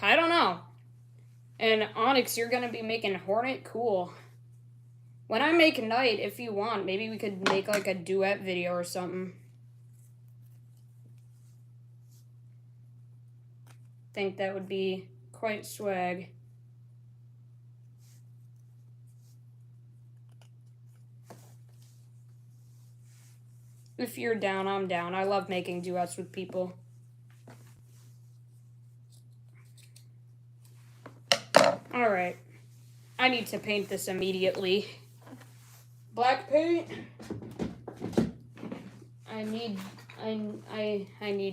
I don't know. And Onyx, you're gonna be making Hornet? Cool. When I make Night, if you want, maybe we could make like a duet video or something. Think that would be quite swag. If you're down, I'm down. I love making duets with people. Alright. I need to paint this immediately. Black paint. I need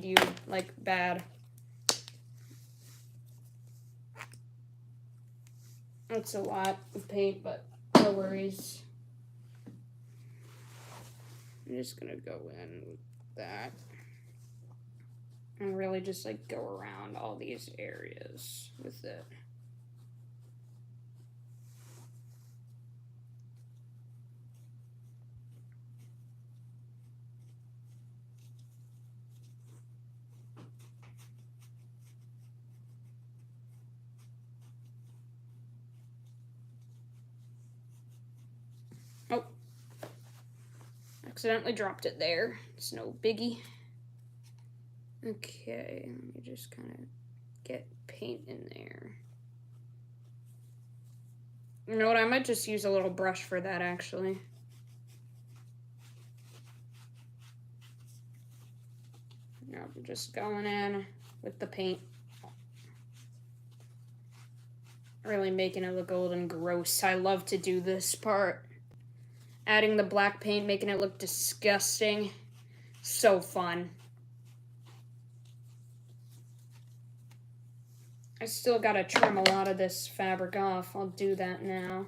you, like, bad. That's a lot of paint, but no worries. I'm just gonna go in with that. And really just, like, go around all these areas with it. accidentally dropped it there. It's no biggie. Okay, let me just kind of get paint in there. You know what, I might just use a little brush for that, actually. Now I'm just going in with the paint. Really making it look old and gross. I love to do this part. Adding the black paint, making it look disgusting. So fun. I still gotta trim a lot of this fabric off. I'll do that now.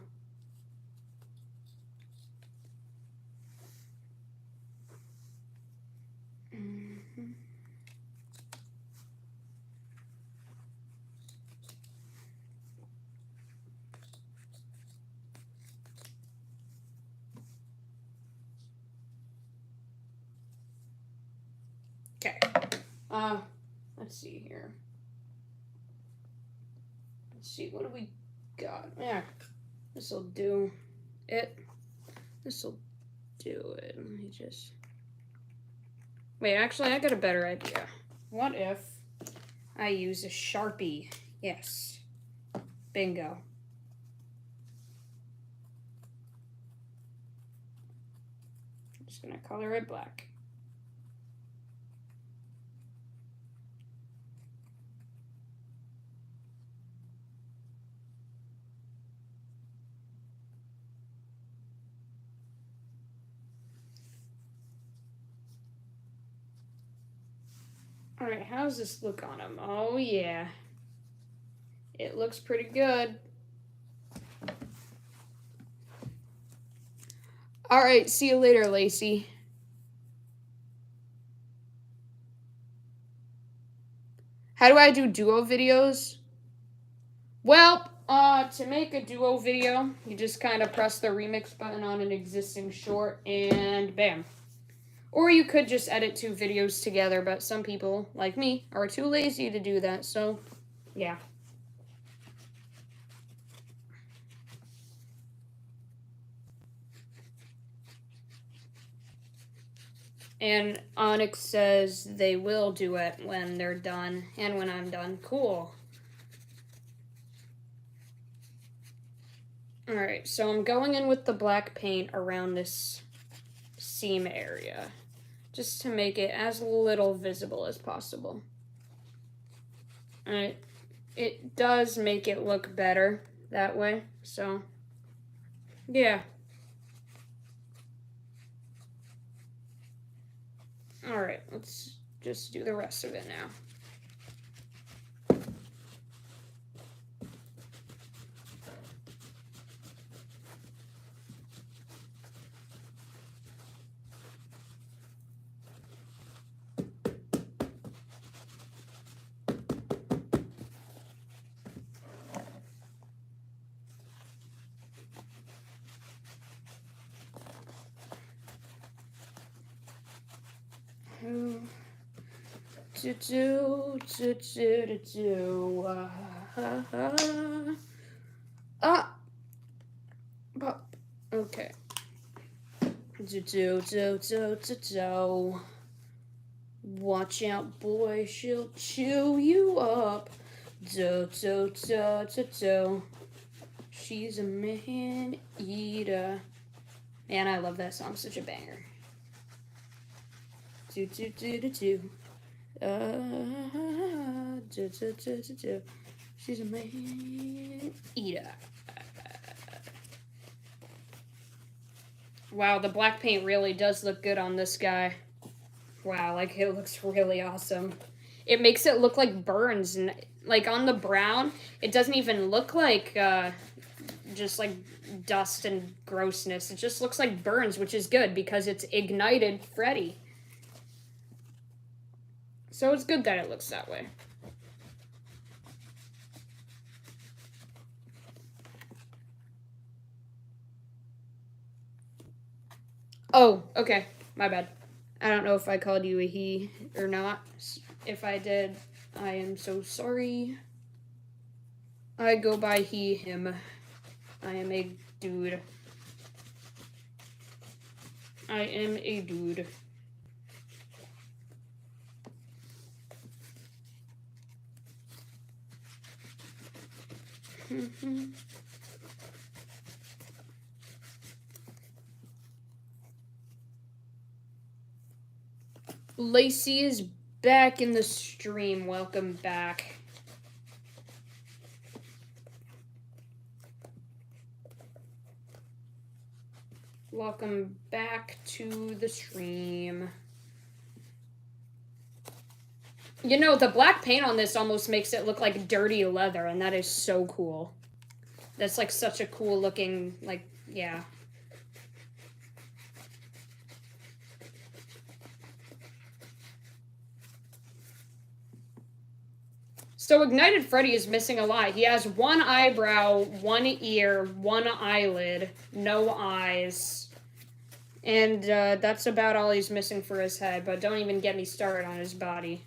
Okay. Let's see here. Let's see, what do we got? Yeah, this'll do it. This'll do it. Let me just... Wait, actually, I got a better idea. What if I use a Sharpie? Yes. Bingo. I'm just gonna color it black. Alright, how's this look on him? Oh, yeah. It looks pretty good. Alright, see you later, Lacey. How do I do duo videos? Well, to make a duo video, you just kind of press the remix button on an existing short and bam. Or you could just edit 2 videos together, but some people, like me, are too lazy to do that, so yeah. And Onyx says they will do it when they're done, and when I'm done. Cool. Alright, so I'm going in with the black paint around this seam area, just to make it as little visible as possible. Alright, it does make it look better that way, so yeah. Alright, let's just do the rest of it now. Okay. Watch out, boy, she'll chew you up. She's a man eater. Man, I love that song, such a banger. She's a man eater. Wow, the black paint really does look good on this guy. Wow, like, it looks really awesome. It makes it look like burns, and, like, on the brown, it doesn't even look like, just, like, dust and grossness. It just looks like burns, which is good, because it's Ignited Freddy. So it's good that it looks that way. Oh, okay. My bad. I don't know if I called you a he or not. If I did, I am so sorry. I go by he, him. I am a dude. I am a dude. Lacey is back in the stream. Welcome back. Welcome back to the stream. You know, the black paint on this almost makes it look like dirty leather, and that is so cool. That's like such a cool looking, like, yeah. So Ignited Freddy is missing a lot. He has one eyebrow, one ear, one eyelid, no eyes. And that's about all he's missing for his head, but don't even get me started on his body.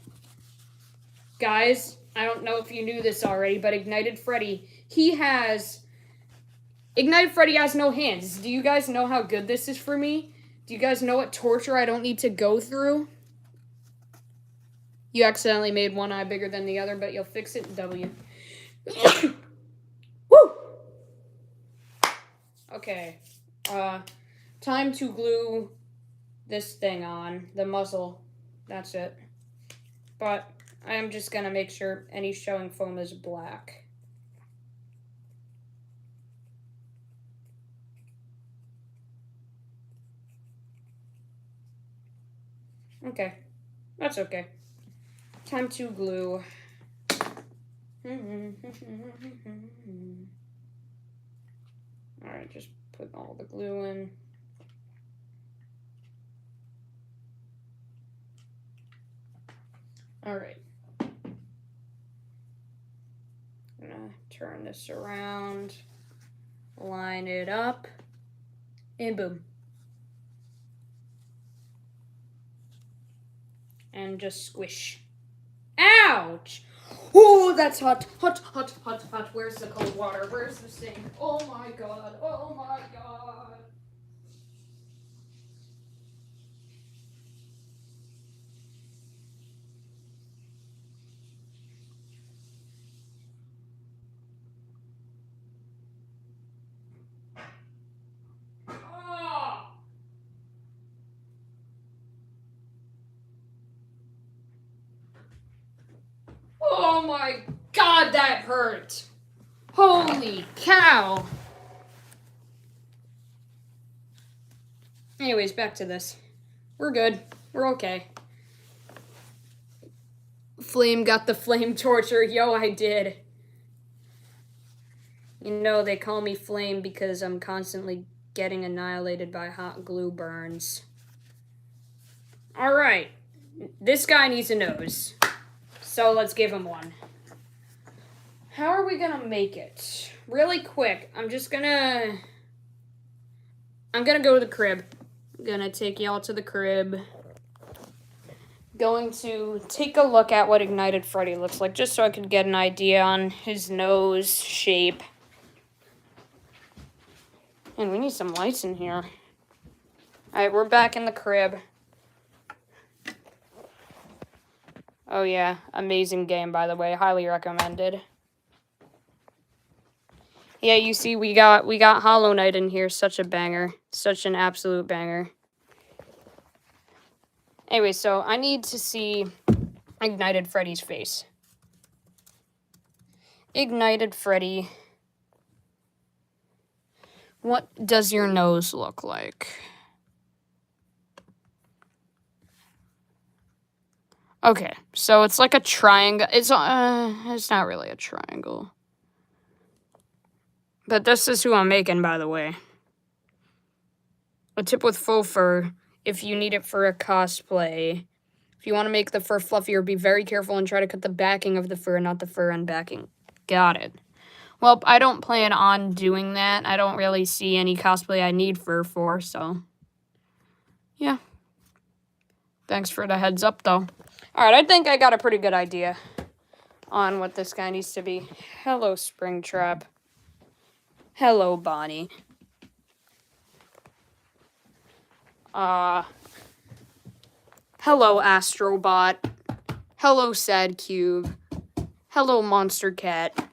Guys, I don't know if you knew this already, but Ignited Freddy has no hands. Do you guys know how good this is for me? Do you guys know what torture I don't need to go through? You accidentally made one eye bigger than the other, but you'll fix it. W. Woo! Okay. Time to glue this thing on. The muzzle. That's it. But I am just going to make sure any showing foam is black. Okay. That's okay. Time to glue. Alright, just put all the glue in. Alright. I'm gonna turn this around, line it up, and boom. And just squish. Ouch! Oh, that's hot. Hot, hot, hot, hot. Where's the cold water? Where's the sink? Oh my god. Oh my god. Oh! Oh my god, that hurt. Holy cow. Anyways, back to this. We're good. We're okay. Flame got the flame torture. Yo, I did. You know, they call me Flame because I'm constantly getting annihilated by hot glue burns. Alright. This guy needs a nose. So let's give him one. How are we gonna make it? Really quick. I'm gonna go to the crib. I'm gonna take y'all to the crib. Going to take a look at what Ignited Freddy looks like, just so I could get an idea on his nose shape. And we need some lights in here. Alright, we're back in the crib. Oh yeah, amazing game, by the way. Highly recommended. Yeah, you see, we got Hollow Knight in here. Such a banger. Such an absolute banger. Anyway, so I need to see Ignited Freddy's face. Ignited Freddy. What does your nose look like? Okay, so it's like a triangle. It's not really a triangle. But this is who I'm making, by the way. A tip with faux fur, if you need it for a cosplay. If you want to make the fur fluffier, be very careful and try to cut the backing of the fur, not the fur and backing. Got it. Well, I don't plan on doing that. I don't really see any cosplay I need fur for, so. Yeah. Thanks for the heads up, though. Alright, I think I got a pretty good idea on what this guy needs to be. Hello, Springtrap. Hello, Bonnie. Hello, Astrobot. Hello, Sad Cube. Hello, Monster Cat.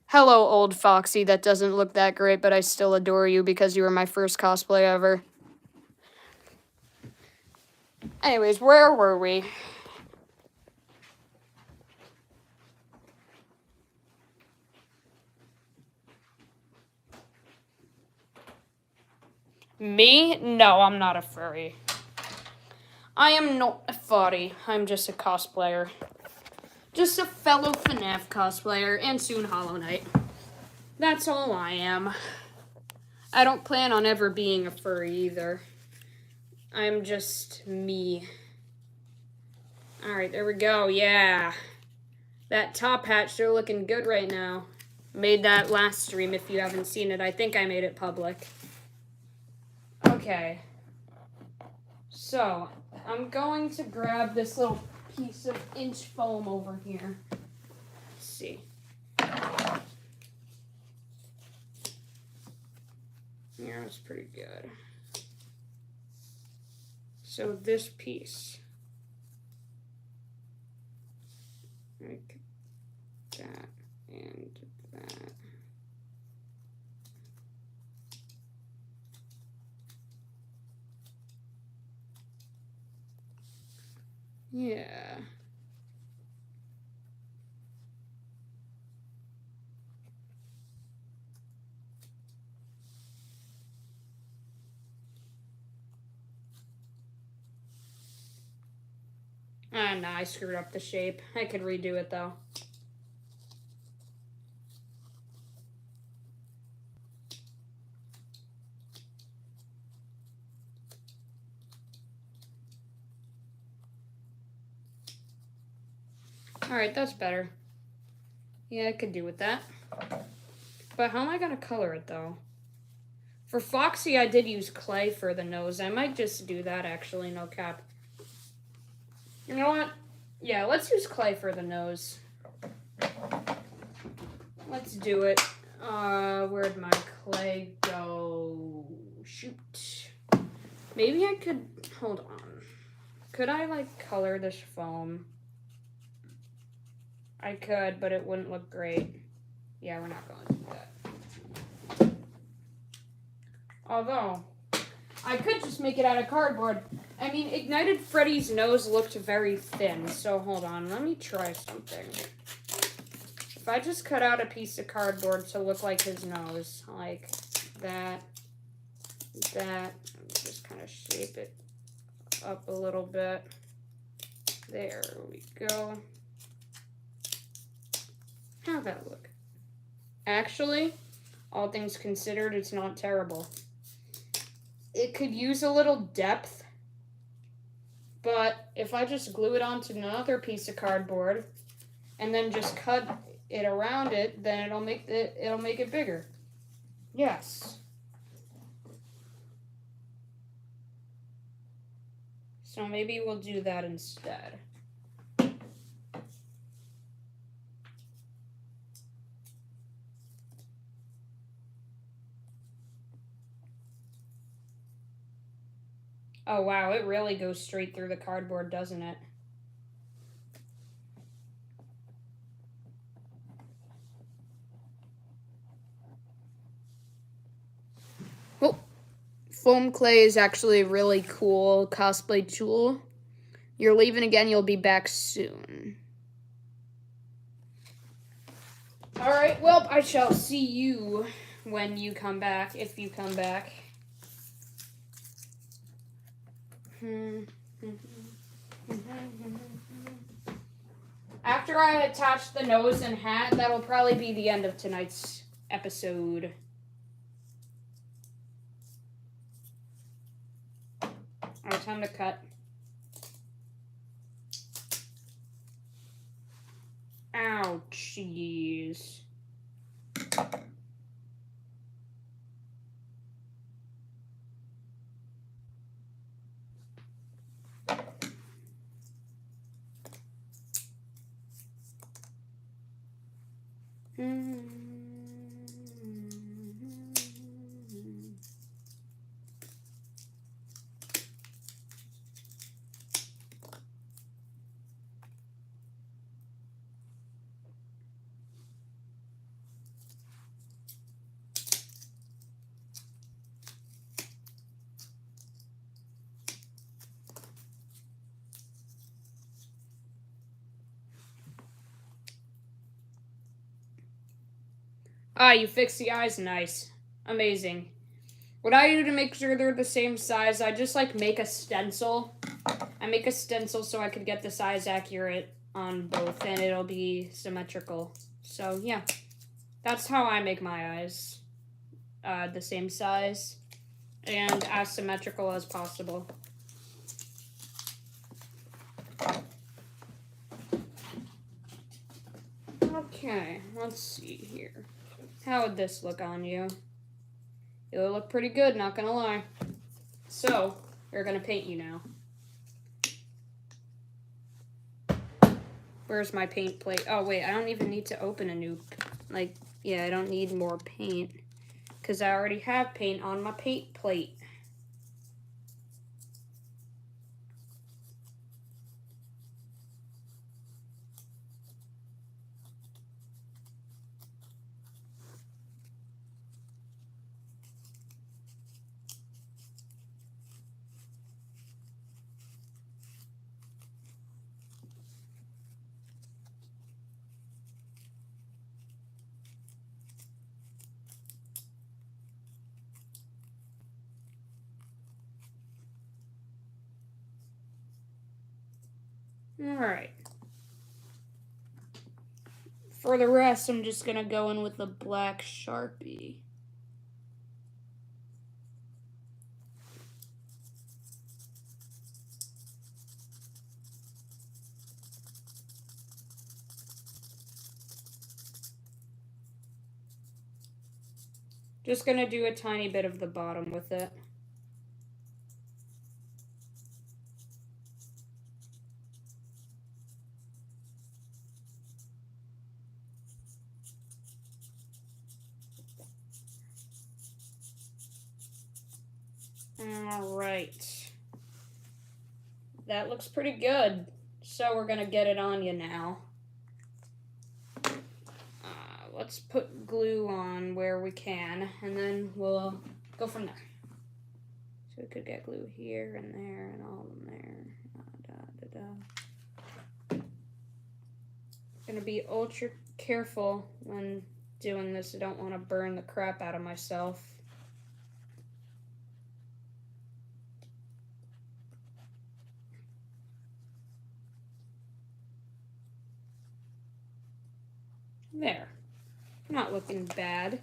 Hello, old Foxy that doesn't look that great, but I still adore you because you were my first cosplay ever. Anyways, where were we? Me? No, I'm not a furry. I am not a furry. I'm just a cosplayer. Just a fellow FNAF cosplayer, and soon Hollow Knight. That's all I am. I don't plan on ever being a furry either. I'm just me. Alright, there we go, yeah. That top hat sure looking good right now. Made that last stream if you haven't seen it. I think I made it public. Okay. So, I'm going to grab this little piece of inch foam over here. Let's see. Yeah, that's pretty good. So this piece. Like that and that. Yeah. Ah, no, I screwed up the shape. I could redo it, though. Alright, that's better. Yeah, I could do with that. But how am I going to color it, though? For Foxy, I did use clay for the nose. I might just do that, actually, no cap. You know what? Yeah, let's use clay for the nose. Let's do it. Where'd my clay go? Shoot. Maybe I could... Hold on. Could I, like, color this foam? I could, but it wouldn't look great. Yeah, we're not going to do that. Although, I could just make it out of cardboard. I mean, Ignited Freddy's nose looked very thin, so hold on. Let me try something. If I just cut out a piece of cardboard to look like his nose, like that, just kind of shape it up a little bit. There we go. How'd that look? Actually, all things considered, it's not terrible. It could use a little depth, but if I just glue it onto another piece of cardboard and then just cut it around it, then it'll make it bigger. Yes. So maybe we'll do that instead. Oh wow, it really goes straight through the cardboard, doesn't it? Oh, foam clay is actually a really cool cosplay tool. You're leaving again, you'll be back soon. Alright, well, I shall see you when you come back, if you come back. After I attach the nose and hat, that'll probably be the end of tonight's episode. Alright, time to cut. Ouchies. Ah, you fixed the eyes. Nice. Amazing. What I do to make sure they're the same size, I just like make a stencil. I make a stencil so I could get the size accurate on both and it'll be symmetrical. So yeah, that's how I make my eyes. The same size and as symmetrical as possible. Okay, let's see here. How would this look on you? It would look pretty good, not gonna lie. So, we're gonna paint you now. Where's my paint plate? Oh, wait, I don't even need to open a new... I don't need more paint. Because I already have paint on my paint plate. Alright. For the rest, I'm just going to go in with the black Sharpie. Just going to do a tiny bit of the bottom with it. Alright. That looks pretty good. So we're going to get it on you now. Let's put glue on where we can, and then we'll go from there. So we could get glue here and there and all of them there. Gonna be ultra careful when doing this. I don't want to burn the crap out of myself. There. Not looking bad.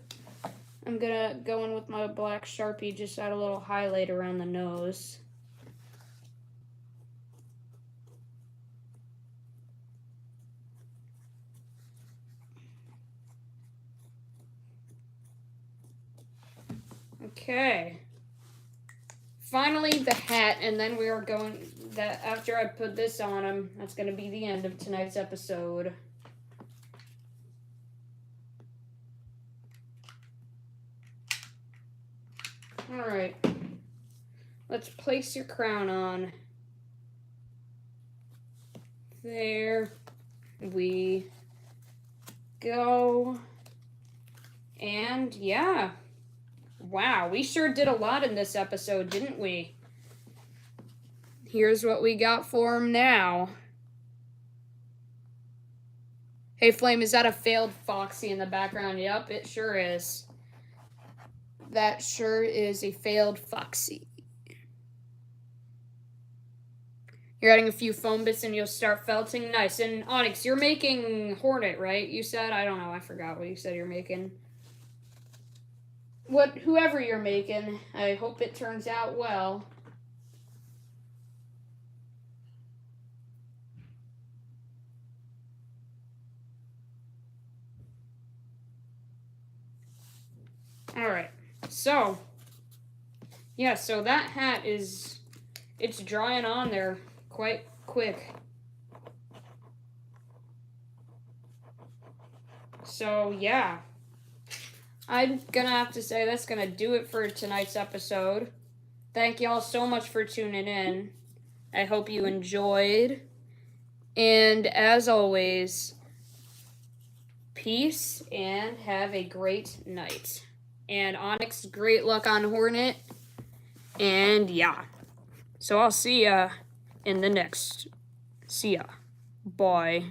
I'm gonna go in with my black Sharpie, just add a little highlight around the nose. Okay. Finally the hat, and then we are going, that after I put this on him, that's gonna be the end of tonight's episode. Alright, let's place your crown on. There we go. And yeah, wow, we sure did a lot in this episode, didn't we? Here's what we got for him now. Hey Flame, is that a failed Foxy in the background? Yep, it sure is. That sure is a failed Foxy. You're adding a few foam bits and you'll start felting. Nice. And Onyx, you're making Hornet, right? You said? I don't know. I forgot what you said you're making. Whoever you're making, I hope it turns out well. Alright. So, yeah, so that hat is, it's drying on there quite quick. So, yeah. I'm gonna have to say that's gonna do it for tonight's episode. Thank y'all so much for tuning in. I hope you enjoyed. And as always, peace and have a great night. And Onyx, great luck on Hornet. And yeah. So I'll see ya in the next. See ya. Bye.